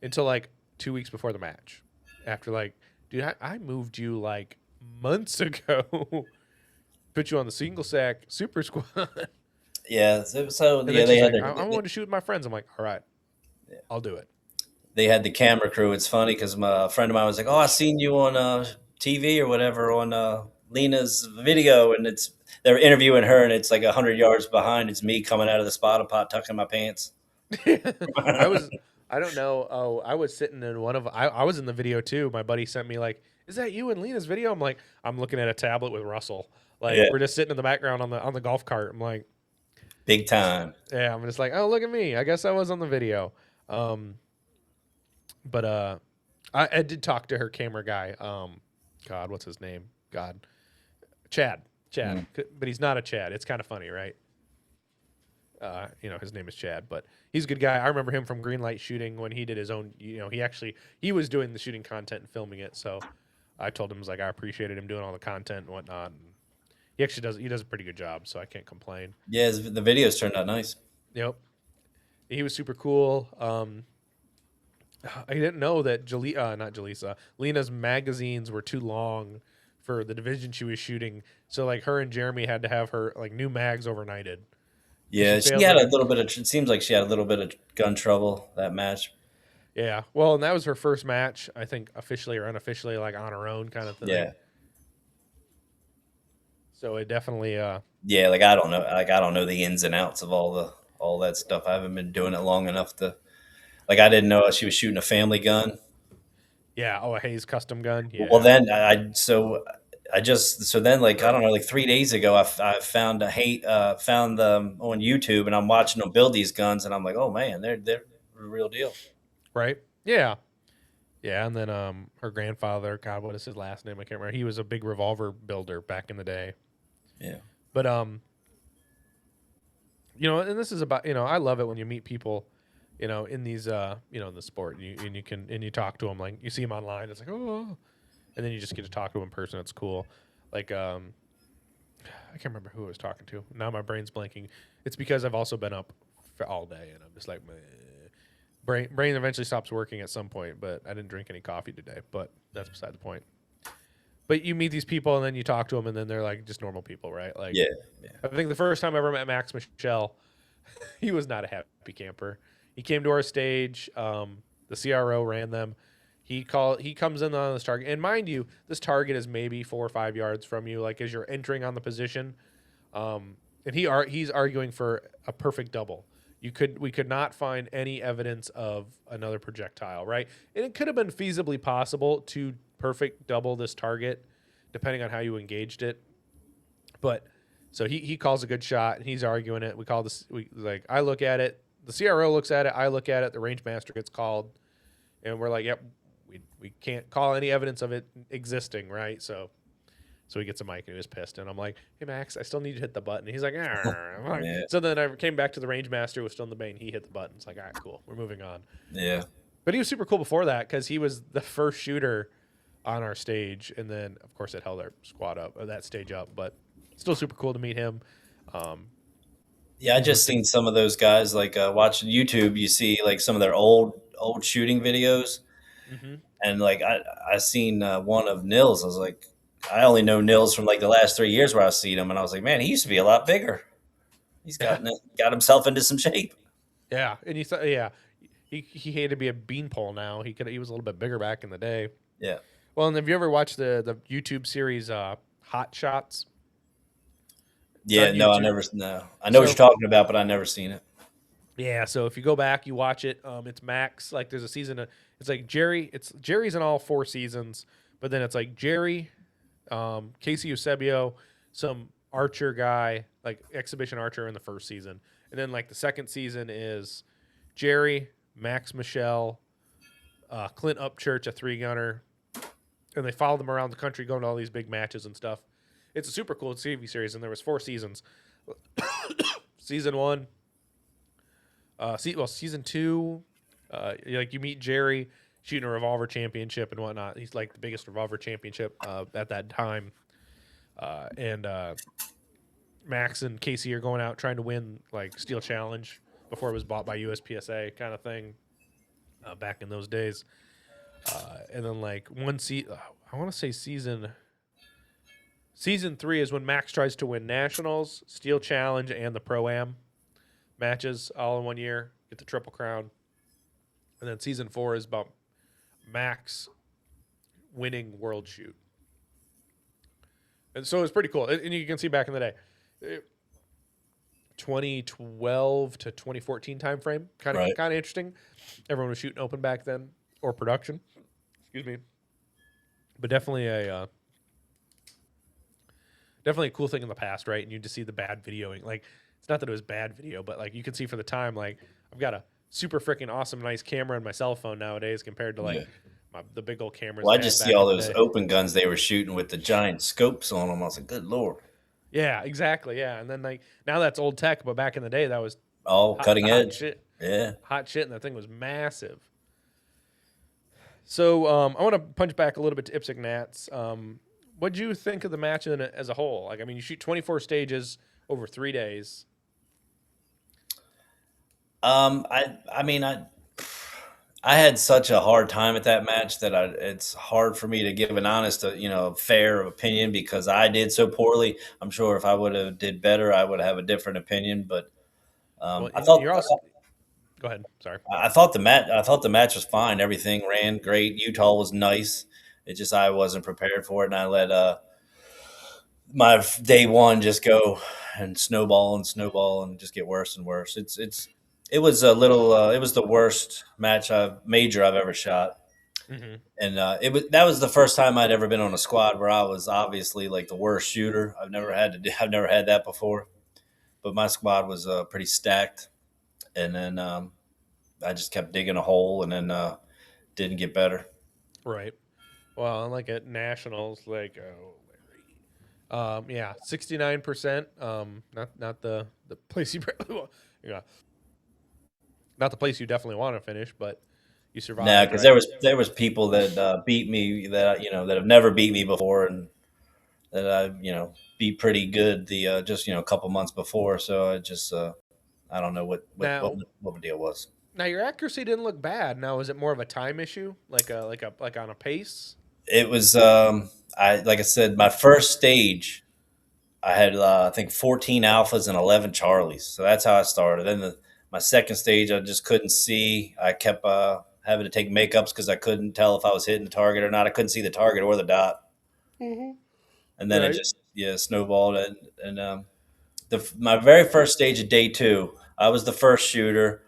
until like 2 weeks before the match. After like, dude, I moved you like months ago. Put you on the single stack super squad. Yeah. So And yeah, then they she's had like, I want to shoot with my friends. I'm like, all right, I'll do it. they had the camera crew. It's funny because my friend of mine was like, "Oh, I seen you on TV or whatever on Lena's video," and they're interviewing her, and it's like 100 yards behind. It's me coming out of the spotter pot, tucking my pants. I was, I don't know. Oh, I was sitting in I was in the video too. My buddy sent me like, is that you in Lena's video? I'm like, I'm looking at a tablet with Russell. Like Yeah, we're just sitting in the background on the golf cart. I'm like, big time. yeah, I'm just like, oh, look at me. I guess I was on the video. But I did talk to her camera guy. God, what's his name? God, Chad. Mm. But he's not a Chad. It's kind of funny, right? His name is Chad, but he's a good guy. I remember him from Greenlight Shooting when he did his own. He was doing the shooting content and filming it. So I told him, I was like, I appreciated him doing all the content and whatnot. And he does a pretty good job, so I can't complain. Yeah, the videos turned out nice. Yep, he was super cool. I didn't know that not Jaleesa, Lena's magazines were too long for the division she was shooting. So like her and Jeremy had to have her like new mags overnighted. Yeah, she failed had a them. little bit of. It seems like she had a little bit of gun trouble that match. Yeah. Well, and that was her first match, I think, officially or unofficially, like on her own kind of thing. Yeah, So it definitely yeah. Like I don't know the ins and outs of all that stuff. I haven't been doing it long enough to. Like I didn't know she was shooting a family gun. yeah, oh, a Hayes custom gun. Yeah. Well, then so then like I don't know, like 3 days ago I found them on YouTube, and I'm watching them build these guns, and I'm like, oh man, they're the real deal. Right? Yeah. Yeah, and then her grandfather, God, what is his last name? I can't remember. He was a big revolver builder back in the day. Yeah, But and this is about, I love it when you meet people, in these in the sport, and you talk to them, like you see them online, it's like, oh, and then you just get to talk to them in person. It's cool. Like I can't remember who I was talking to. Now my brain's blanking. It's because I've also been up for all day, and I'm just like, meh. Brain eventually stops working at some point. But I didn't drink any coffee today. But that's beside the point. But you meet these people, and then you talk to them, and then they're like just normal people, right? Like, yeah, yeah. I think the first time I ever met Max Michelle, he was not a happy camper. He came to our stage. The CRO ran them. He comes in on this target, and mind you, this target is maybe 4 or 5 yards from you, like as you're entering on the position. And he's arguing for a perfect double. We could not find any evidence of another projectile, right? And it could have been feasibly possible to perfect double this target, depending on how you engaged it. But so he calls a good shot, and he's arguing it. I look at it, the CRO looks at it, I look at it, the range master gets called, and we're like, yep, we can't call any evidence of it existing, right? So he gets a mic, and he was pissed, and I'm like, hey Max, I still need you to hit the button. And he's like, I'm like, Yeah. So then I came back to the range master, who was still in the main. He hit the button. It's like, all right, cool, we're moving on. Yeah. But he was super cool before that because he was the first shooter on our stage, and then of course it held our squad up, or that stage up. But still super cool to meet him. Yeah, I just seen some of those guys like watching YouTube. You see like some of their old shooting videos, Mm-hmm. and like I seen one of Nils. I was like, I only know Nils from like the last 3 years where I've seen him, and I was like, man, he used to be a lot bigger. He's Yeah, got himself into some shape. yeah, and he said, yeah, he hated to be a beanpole now. He was a little bit bigger back in the day. Yeah. Well, and have you ever watched the YouTube series Hot Shots? It's Yeah, on no, I YouTube. never. No, I know what you're So talking about, but I never seen it. yeah, so if you go back, you watch it. It's Max. Like there's a season. It's like Jerry. It's Jerry's in all 4 seasons, but then it's like Jerry, Casey Eusebio, some archer guy, like exhibition archer in the first season, and then like the second season is Jerry, Max Michelle, Clint Upchurch, a 3 gunner, and they follow them around the country going to all these big matches and stuff. It's a super cool TV series, and there was 4 seasons. Season one, season two, like you meet Jerry shooting a revolver championship and whatnot. He's like the biggest revolver championship at that time, and Max and Casey are going out trying to win like Steel Challenge before it was bought by USPSA kind of thing back in those days. And then like I want to say season three is when Max tries to win nationals, Steel Challenge, and the Pro Am matches all in one year, get the Triple Crown. And then season four is about Max winning World Shoot. And so it's pretty cool. And you can see back in the day, 2012 to 2014 time frame, kind of interesting. Everyone was shooting open back then, or production. Excuse me. But definitely a cool thing in the past, right? And you just see the bad videoing. Like it's not that it was bad video, but like you can see for the time, like I've got a super freaking awesome nice camera on my cell phone nowadays compared to like the big old cameras. Well, I they had just see back all in the those day. open guns they were shooting with the giant scopes on them. I was like, good Lord. Yeah, exactly. Yeah, and then like now that's old tech, but back in the day that was All cutting hot edge. shit. Yeah. Hot shit, and that thing was massive. So I want to punch back a little bit to Ipsic Nats. What do you think of the match as a whole? Like, I mean, you shoot 24 stages over 3 days. I mean, I had such a hard time at that match that it's hard for me to give an honest, fair opinion because I did so poorly. I'm sure if I would have did better, I would have a different opinion. But Well, I and thought you're also. Go ahead. Sorry. I thought the match was fine. Everything ran great. Utah was nice. It just I wasn't prepared for it, and I let my day one just go and snowball and just get worse and worse. It was a little. It was the worst major I've ever shot. Mm-hmm. And that was the first time I'd ever been on a squad where I was obviously like the worst shooter. I've never had that before, but my squad was pretty stacked. And then I just kept digging a hole, and then didn't get better. Right. Well, like at nationals, like 69%. Not the place you yeah, not the place you definitely want to finish, but you survived. No, because right? there was people that beat me that have never beat me before, and that I beat pretty good just a couple months before. So I just I don't know Now, what the deal was. now your accuracy didn't look bad. Now, is it more of a time issue, like on a pace? It was I like I said, my first stage I had I think 14 alphas and 11 charlies. So that's how I started. Then my second stage I just couldn't see. I kept having to take makeups because I couldn't tell if I was hitting the target or not. I couldn't see the target or the dot. Mm-hmm. And then it Right. just snowballed and my very first stage of day two, I was the first shooter.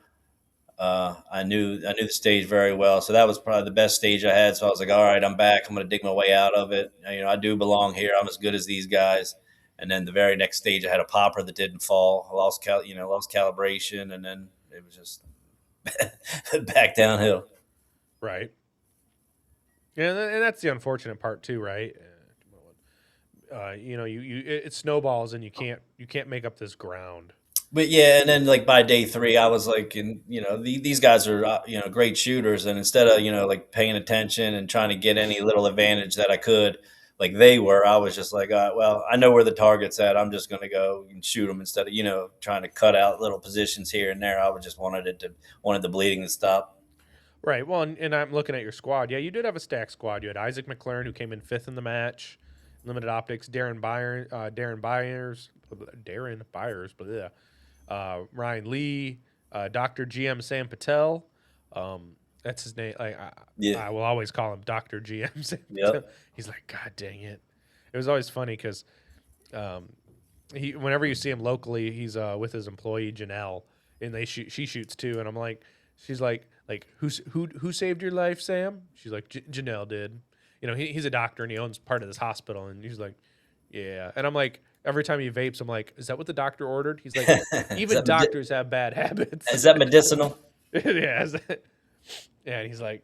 I knew the stage very well, so that was probably the best stage I had. So I was like, all right, I'm back. I'm going to dig my way out of it. I do belong here. I'm as good as these guys. And then the very next stage, I had a popper that didn't fall. I lost lost calibration, and then it was just back downhill. Right. Yeah, and that's the unfortunate part too, right? It snowballs and you can't make up this ground. But yeah, and then like by day three, I was like, and these guys are great shooters, and instead of like paying attention and trying to get any little advantage that I could, like they were, I was just like, well, I know where the target's at. I'm just going to go and shoot them instead of trying to cut out little positions here and there. I would just wanted the bleeding to stop. Right. Well, and I'm looking at your squad. Yeah, you did have a stacked squad. You had Isaac McLaren, who came in fifth in the match. Limited optics. Darren Byers, but yeah. Ryan Lee, Dr. GM Sam Patel. That's his name. Like Yeah. I will always call him Dr. GM Sam Patel. Yep. He's like, God dang it. It was always funny because um, whenever you see him locally, he's with his employee Janelle, and she shoots too, and I'm like, she's like who saved your life, Sam? She's like, Janelle did. You know, he's a doctor and he owns part of this hospital, and he's like, yeah, and I'm like, every time he vapes, I'm like, is that what the doctor ordered? He's like, is, even that doctors have bad habits. is that medicinal? Yeah, yeah, and he's like,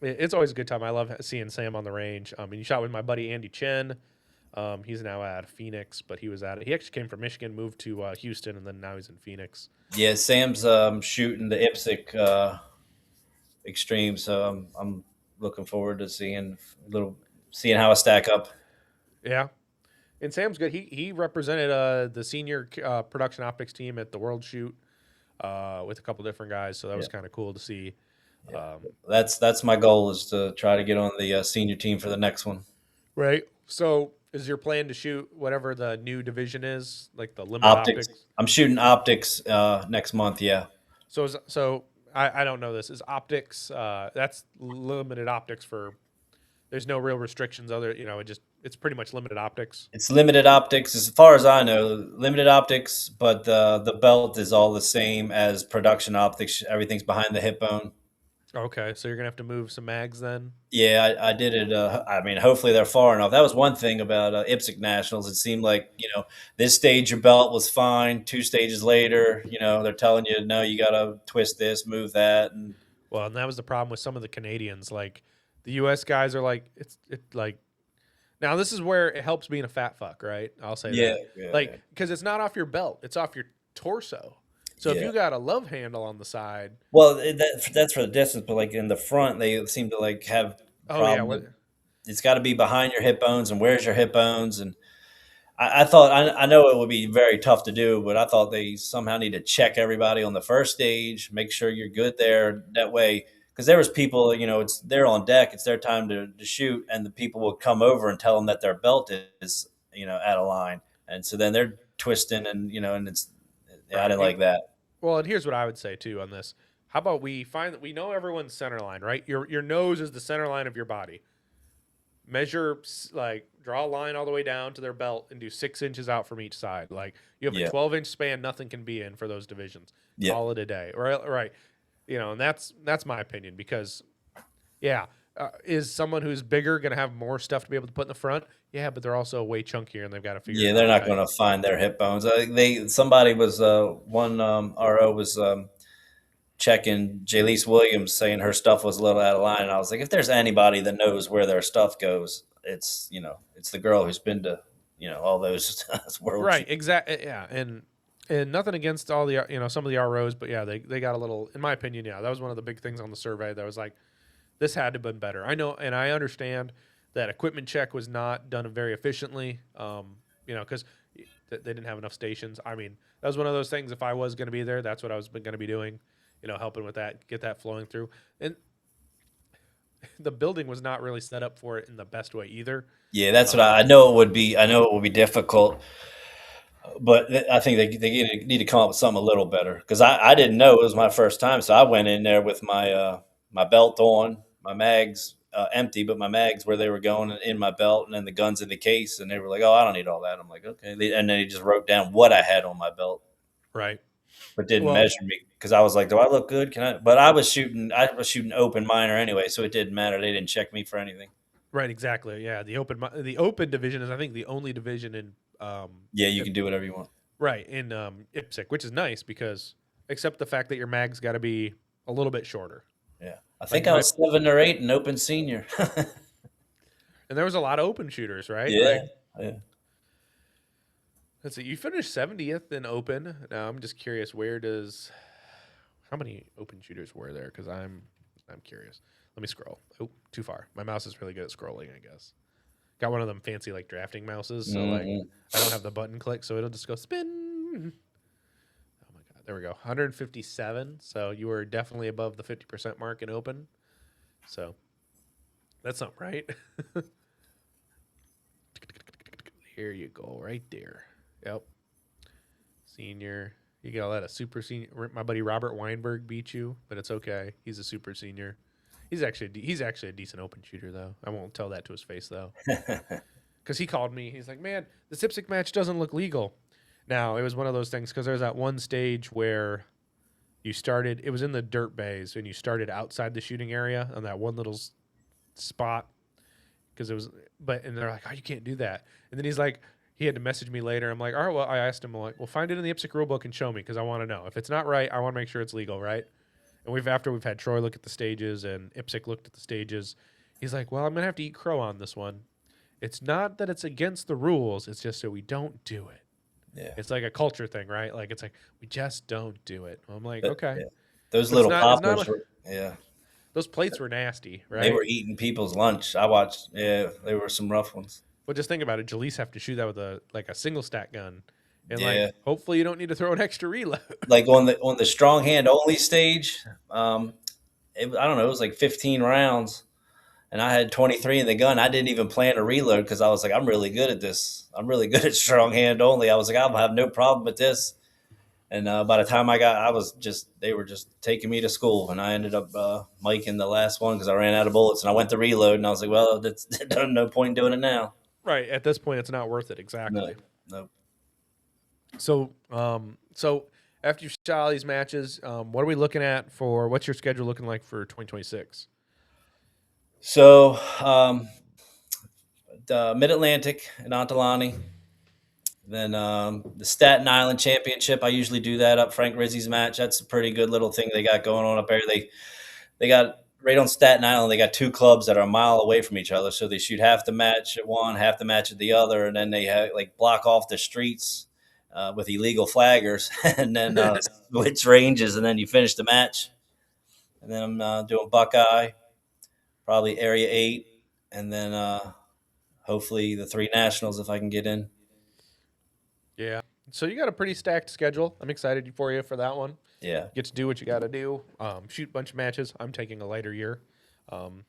it's always a good time. I love seeing Sam on the range. And he shot with my buddy Andy Chen. He's now at Phoenix, but he actually came from Michigan, moved to Houston, and then now he's in Phoenix. Yeah, Sam's shooting the IPSC extreme, so I'm looking forward to seeing how I stack up. Yeah, and Sam's good. He represented the senior production optics team at the World Shoot with a couple different guys, so that was Yeah. kind of cool to see. Yeah. That's my goal, is to try to get on the senior team for the next one. Right. So, is your plan to shoot whatever the new division is, like the limited Optics. optics? I'm shooting optics next month. Yeah. So I don't know this. Is optics that's limited optics for there's no real restrictions other, it's pretty much limited optics. It's limited optics, as far as I know. Limited optics, but the belt is all the same as production optics. Everything's behind the hip bone. Okay, so you're gonna have to move some mags then. Yeah, I did it. I mean, hopefully they're far enough. That was one thing about IPSC Nationals. It seemed like, this stage your belt was fine. 2 stages later, they're telling you, no, you got to twist this, move that, and Well, and that was the problem with some of the Canadians. Like the U.S. guys are like it like now this is where it helps being a fat fuck, right? I'll say yeah, that, yeah, like because it's not off your belt, it's off your torso. So if yeah. you got a love handle on the side, Well, that's for the distance, but like in the front, they seem to like have oh yeah, problem with. It's got to be behind your hip bones, and where's your hip bones, and I thought I know it would be very tough to do, but I thought they somehow need to check everybody on the first stage, make sure you're good there. That way, because there was people, it's they're on deck, it's their time to shoot, and the people will come over and tell them that their belt is out of line, and so then they're twisting, and it's I right. didn't like that. Well, and here's what I would say too on this. How about we find that we know everyone's center line, right? Your nose is the center line of your body. Measure, like draw a line all the way down to their belt and do 6 inches out from each side. Like you have a Yeah, 12-inch span, nothing can be in for those divisions. yeah, Call it a day, right? And that's my opinion because, yeah, is someone who's bigger going to have more stuff to be able to put in the front? Yeah, but they're also way chunkier and they've got to figure yeah. it They're out, not right? going to find their hip bones. Somebody was one RO was. Checking Jaleese Williams, saying her stuff was a little out of line. And I was like, if there's anybody that knows where their stuff goes, it's the girl who's been to, all those world. Right, exactly. Yeah, and nothing against all the some of the ROs, but yeah, they got a little. In my opinion, yeah, that was one of the big things on the survey. That was like, this had to have been better. I know, and I understand that equipment check was not done very efficiently. Because they didn't have enough stations. I mean, that was one of those things. If I was going to be there, that's what I was going to be doing. Helping with that, get that flowing through. And the building was not really set up for it in the best way either. Yeah, that's what I know. It would be. I know it would be difficult, but I think they need to come up with something a little better, because I didn't know, it was my first time, so I went in there with my belt on, my mags empty, but my mags where they were going in my belt, and then the guns in the case, and they were like, "Oh, I don't need all that." I'm like, "Okay," and then he just wrote down what I had on my belt, Right. but didn't Well, measure me, because I was like, "Do I look good? Can I?" But I was shooting open minor anyway, so it didn't matter. They didn't check me for anything. right, exactly. Yeah, the open division is I think the only division in Yeah, you can do whatever you want. right in IPSC, which is nice because except the fact that your mag's got to be a little bit shorter. Yeah, I Like think I was 7 or 8 in open senior. and there was a lot of open shooters, right? Yeah, Like yeah. let's see, you finished 70th in open. Now I'm just curious, how many open shooters were there? Because I'm curious. Let me scroll. Oh, too far. My mouse is really good at scrolling, I guess. Got one of them fancy like drafting mouses, so like Mhm. I don't have the button click, so it'll just go spin. Oh my god, there we go. 157. So you were definitely above the 50% mark in open. So that's something, right? Here you go, right there. Yep. Senior. You gotta let a super senior. My buddy Robert Weinberg beat you, but it's okay. He's a super senior. He's actually a decent open shooter though. I won't tell that to his face though, because he called me. He's like, "Man, the Sipsic match doesn't look legal." Now it was one of those things because there's that one stage where you started. It was in the dirt bays, and you started outside the shooting area on that one little spot because it was. And they're like, "Oh, you can't do that." And then he's like, he had to message me later. I'm like, "All right, well," I asked him, I'm like, "Well, find it in the IPSC rulebook and show me because I want to know. If it's not right, I want to make sure it's legal, right?" And after we've had Troy look at the stages and IPSC looked at the stages, he's like, "Well, I'm gonna have to eat crow on this one. It's not that it's against the rules. It's just that we don't do it. Yeah. It's like a culture thing, right? Like it's like we just don't do it." I'm like, okay. Yeah. Those But little it's not poppers were, yeah. those plates were nasty, right? They were eating people's lunch. I watched. Yeah, they were some rough ones. But just think about it. Jaleese have to shoot that with a single stack gun, and Yeah. hopefully you don't need to throw an extra reload. Like on the strong hand only stage, I don't know, it was like 15 rounds, and I had 23 in the gun. I didn't even plan to reload because I was like, I'm really good at this. I'm really good at strong hand only. I was like, I'll have no problem with this. And by the time they were just taking me to school, and I ended up miking the last one because I ran out of bullets, and I went to reload, and I was like, well, there's no point in doing it now. Right. At this point, it's not worth it. Exactly. No. So after you shot all these matches, what are we looking at for? What's your schedule looking like for 2026? So the Mid Atlantic in Antalani. Then the Staten Island Championship, I usually do that up Frank Rizzi's match. That's a pretty good little thing they got going on up there. They got right on Staten Island. They got two clubs that are a mile away from each other, so they shoot half the match at one, half the match at the other, and then they have block off the streets with illegal flaggers, and then switch ranges, and then you finish the match. And then I'm doing Buckeye, probably Area 8, and then hopefully the 3 nationals if I can get in. Yeah. So you got a pretty stacked schedule. I'm excited for you for that one. Yeah. You get to do what you got to do. Shoot a bunch of matches. I'm taking a lighter year, and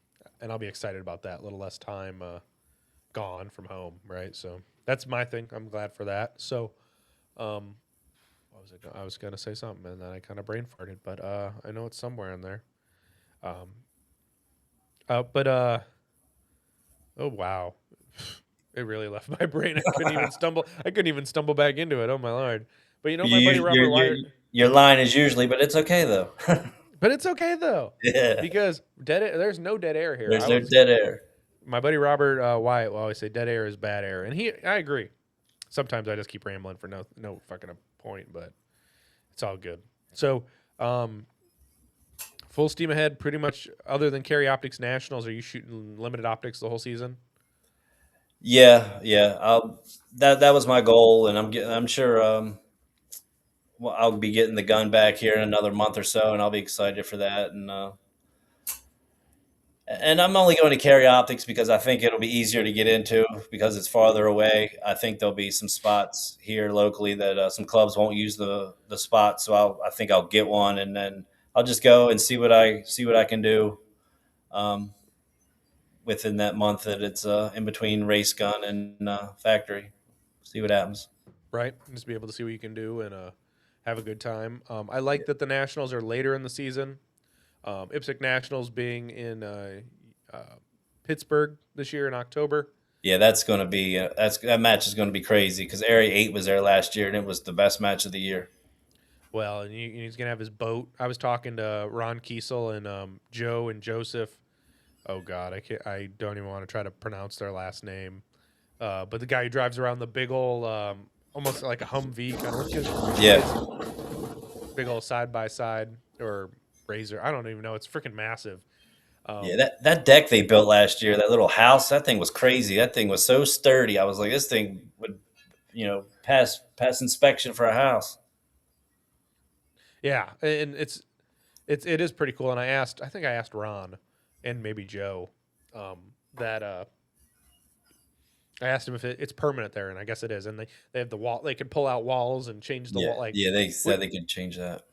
I'll be excited about that. A little less time gone from home, right? So that's my thing. I'm glad for that. So, what was it? I was gonna say something, and then I kind of brain farted, but I know it's somewhere in there. Oh wow. It really left my brain. I couldn't even stumble. I couldn't even stumble back into it. Oh my lord! But my buddy Robert Wyatt. Your line is usually, but it's okay though. But it's okay though. Yeah. Because there's no dead air here. There's no dead air. My buddy Robert Wyatt will always say dead air is bad air, and I agree. Sometimes I just keep rambling for no fucking point, but it's all good. So, full steam ahead. Pretty much, other than Carry Optics Nationals, are you shooting limited optics the whole season? Yeah. That was my goal, and I'm sure I'll be getting the gun back here in another month or so, and I'll be excited for that. And I'm only going to Carry Optics because I think it'll be easier to get into because it's farther away. I think there'll be some spots here locally that some clubs won't use the spot, so I think I'll get one, and then I'll just go and see what I can do. Within that month that it's in between race gun and factory. See what happens. Right. Just be able to see what you can do and have a good time. I like that the Nationals are later in the season. IPSC Nationals being in Pittsburgh this year in October. Yeah, that's going to be that match is going to be crazy because Area 8 was there last year and it was the best match of the year. Well, and he's going to have his boat. I was talking to Ron Kiesel and Joe and Joseph. Oh God, I don't even want to try to pronounce their last name. But the guy who drives around the big old, almost like a Humvee kind of. Yeah. Big old side by side or Razor. I don't even know. It's freaking massive. Yeah, that deck they built last year, that little house, that thing was crazy. That thing was so sturdy. I was like, this thing would, pass inspection for a house. Yeah, and it is pretty cool. And I think I asked Ron and maybe Joe that I asked him if it's permanent there, and I guess it is. And they have the wall; they can pull out walls and change the wall. They said they could change that.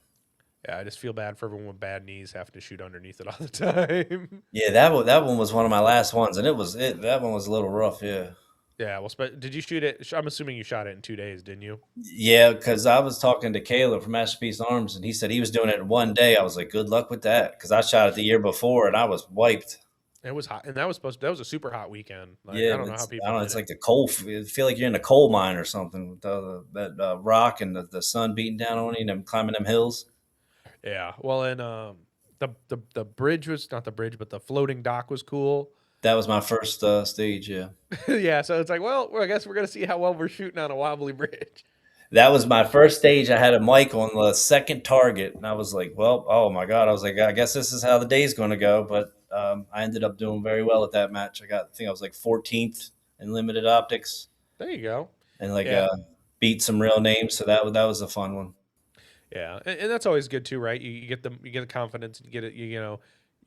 Yeah, I just feel bad for everyone with bad knees having to shoot underneath it all the time. Yeah, that one was one of my last ones, and that one was a little rough. Yeah. Yeah. Well, did you shoot it? I'm assuming you shot it in 2 days, didn't you? Yeah, because I was talking to Caleb from Masterpiece Arms, and he said he was doing it in 1 day. I was like, good luck with that, because I shot it the year before and I was wiped. It was hot, and that was a super hot weekend. Like Yeah, I don't but know how I people don't know. did It's it. like the coal. I feel like you're in a coal mine or something with that rock and the sun beating down on you and them climbing them hills. Yeah. Well, and the bridge was not the bridge, but the floating dock was cool. That was my first stage. Yeah, Yeah. So it's like, well, I guess we're gonna see how well we're shooting on a wobbly bridge. that was my first stage. I had a mic on the second target, and I was like, well, oh my god. I was like, I guess this is how the day's going to go. But I ended up doing very well at that match. I think I was like 14th in limited optics, There you go. and like Yeah. beat some real names. So that was a fun one. Yeah, and that's always good too, right? You get the confidence, and you get it.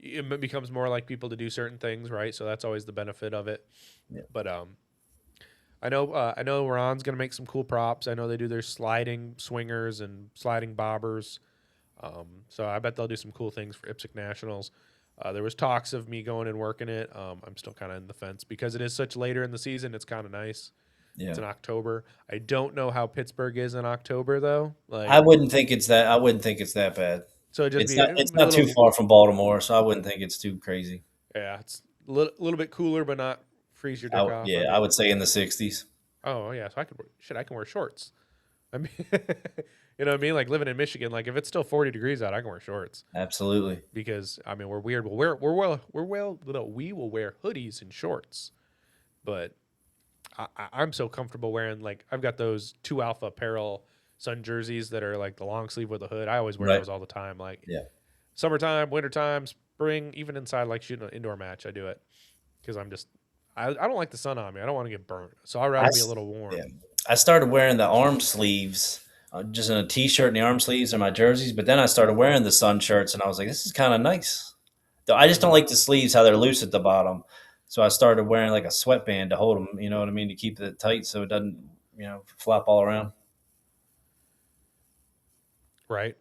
It becomes more like people to do certain things, right? So that's always the benefit of it. Yeah. But I know Ron's gonna make some cool props. I know they do their sliding swingers and sliding bobbers. So I bet they'll do some cool things for IPSC Nationals. There was talks of me going and working it. I'm still kind of in the fence because it is such later in the season. It's kind of nice. Yeah. It's in October. I don't know how Pittsburgh is in October though. Like, I wouldn't think it's that. I wouldn't think it's that bad. so it'd just It's be not. a It's not too little. far from Baltimore, so I wouldn't think it's too crazy. Yeah, it's little bit cooler, but not freeze your dick off. Yeah, I would say in the 60s. Oh yeah, so I can wear shorts. I mean, you know what I mean? Like living in Michigan, like if it's still 40 degrees out, I can wear shorts Absolutely. because I mean we're weird. We will wear hoodies and shorts, but I'm so comfortable wearing like I've got those 2 Alpha Apparel Sun jerseys that are like the long sleeve with a hood. I always wear Right. those all the time. Like Yeah. summertime, wintertime, spring, even inside like shooting an indoor match, I do it because I don't like the sun on me. I don't want to get burnt, so I'd I rather be a s- little warm. yeah. I started wearing the arm sleeves, just in a t-shirt and the arm sleeves are my jerseys. But then I started wearing the sun shirts, and I was like, this is kind of nice. Though I just don't Mhm. like the sleeves how they're loose at the bottom. So I started wearing like a sweatband to hold them. You know what I mean, to keep it tight so it doesn't flop all around. Right.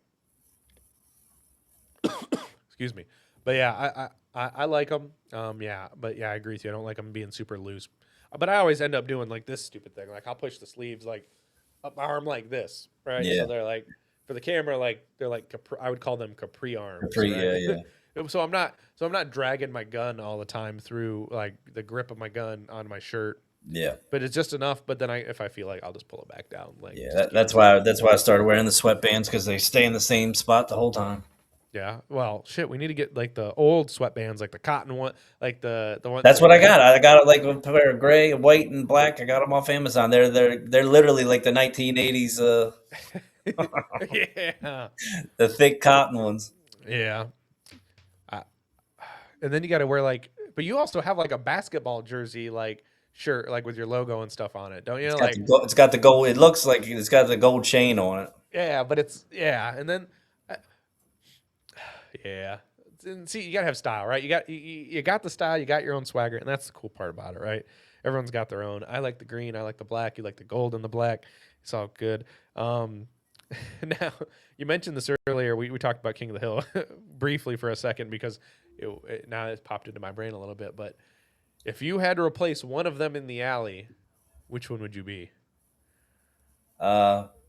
Excuse me. But yeah, I like them. Yeah, but yeah, I agree with you. I don't like them being super loose. But I always end up doing like this stupid thing. Like I'll push the sleeves like up my arm like this, right? Yeah. So they're like for the camera, like they're like I would call them capri arms, Capri, right? yeah. So I'm not dragging my gun all the time through like the grip of my gun on my shirt. Yeah. But it's just enough. But then if I feel like I'll just pull it back down. Like Yeah, just keep that's it why safe. I started wearing the sweatbands, because they stay in the same spot the whole time. Yeah. Well, shit. We need to get like the old sweatbands, like the cotton one, like the one. That's what I got. I got it like a pair of gray, white, and black. I got them off Amazon. They're literally like the 1980s, Yeah. the thick cotton ones. Yeah. I, and then you got to wear like, but you also have like a basketball jersey, like shirt, like with your logo and stuff on it, don't you? Like, It's got the gold. It looks like it's got the gold chain on it. yeah, but yeah. And then, yeah. And see, you gotta have style, right? You got the style, you got your own swagger, and that's the cool part about it, right? Everyone's got their own. I like the green, I like the black, you like the gold and the black. It's all good. Now you mentioned this earlier. We talked about King of the Hill briefly for a second because now it's popped into my brain a little bit. But if you had to replace one of them in the alley, which one would you be?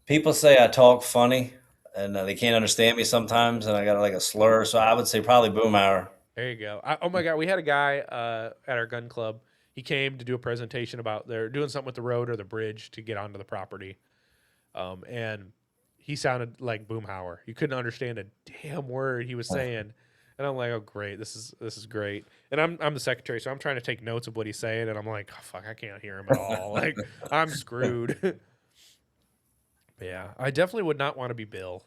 People say I talk funny, and they can't understand me sometimes, and I got like a slur. So I would say probably Boomhauer. There you go. Oh my God, we had a guy at our gun club. He came to do a presentation about they're doing something with the road or the bridge to get onto the property, and he sounded like Boomhauer. You couldn't understand a damn word he was saying, and I'm like, oh great, this is great. And I'm the secretary, so I'm trying to take notes of what he's saying, and I'm like, oh, fuck, I can't hear him at all. Like I'm screwed. But yeah, I definitely would not want to be Bill.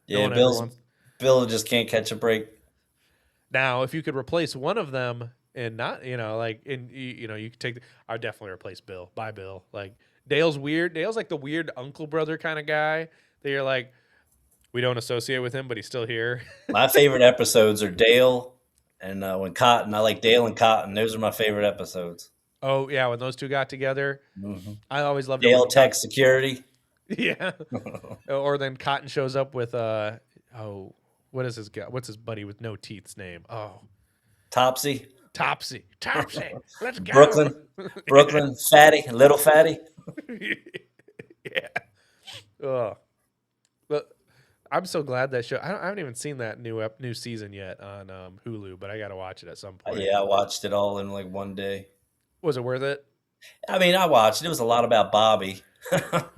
No Yeah, one ever wants. Bill just can't catch a break. Now, if you could replace one of them and not, like, and you could take, I'd definitely replace Bill. Bye, Bill. Like, Dale's weird. Dale's like the weird uncle brother kind of guy that you're like, we don't associate with him, but he's still here. My favorite episodes are Dale and when Cotton. I like Dale and Cotton. Those are my favorite episodes. Oh, yeah. When those two got together, Mm-hmm. I always loved it Dale when Tech Security. yeah. Or then Cotton shows up with, what is his guy? What's his buddy with no teeth's name? Oh, Topsy. Topsy, let's go. Brooklyn, fatty, little fatty. Yeah. Oh, but I'm so glad that show. I haven't even seen that new season yet on Hulu, but I got to watch it at some point. Yeah, I watched it all in like one day. Was it worth it? I mean, I watched it. It was a lot about Bobby,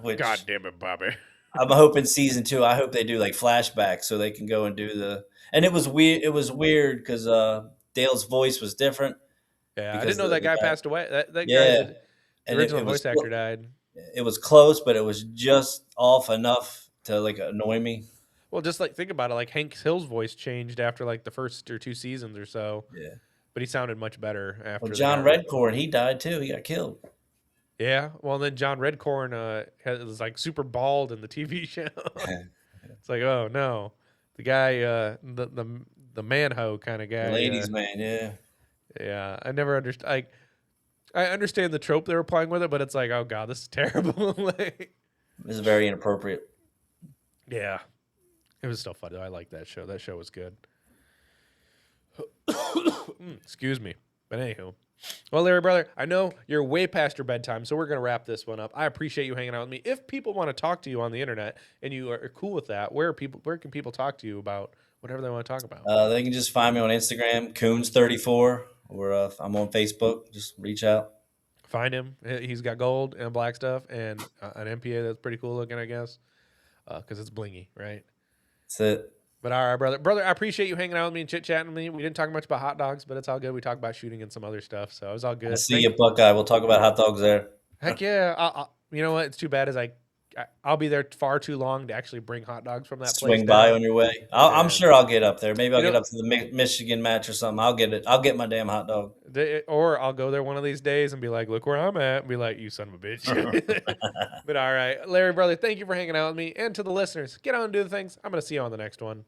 which God damn it, Bobby. I'm hoping season 2. I hope they do like flashbacks so they can go and do the. And it was weird. It was weird because Dale's voice was different. Yeah, I Because didn't know that guy passed away. That guy, yeah, the and original it was voice actor, died. it was close, but it was just off enough to like annoy me. Well, just like think about it, like Hank Hill's voice changed after like the first or 2 seasons or so, Yeah. but he sounded much better after. Well, they John got Redcorn, he died too. He got killed. Yeah, well, then John Redcorn was like super bald in the TV show. It's like, oh no, the guy, the man ho kind of guy. Ladies' man, yeah. Yeah, I never understood. Like, I understand the trope they were playing with it, but it's like, oh god, this is terrible. Like, This is very inappropriate. yeah, it was still fun though. I like that show. That show was good. Excuse me, but anywho. Well, Larry, brother, I know you're way past your bedtime, so we're going to wrap this one up. I appreciate you hanging out with me. If people want to talk to you on the internet and you are cool with that, where can people talk to you about whatever they want to talk about? They can just find me on Instagram, Kouns34, or I'm on Facebook. Just reach out. Find him. He's got gold and black stuff and an MPA that's pretty cool looking, I guess, because it's blingy, right? That's it. But all right, brother, I appreciate you hanging out with me and chit-chatting with me. We didn't talk much about hot dogs, but it's all good. We talked about shooting and some other stuff, so it was all good. I'll see you, Buckeye. We'll talk about hot dogs there. Heck yeah. You know what? It's too bad is I'll be there far too long to actually bring hot dogs from that place. Swing by on your way. I'm sure I'll get up there. Maybe I'll You know- get up to the Michigan match or something. I'll get it. I'll get my damn hot dog. Or I'll go there one of these days and be like, look where I'm at. And be like, you son of a bitch. But all right. Larry, brother, thank you for hanging out with me. And to the listeners, get on and do the things. I'm going to see you on the next one.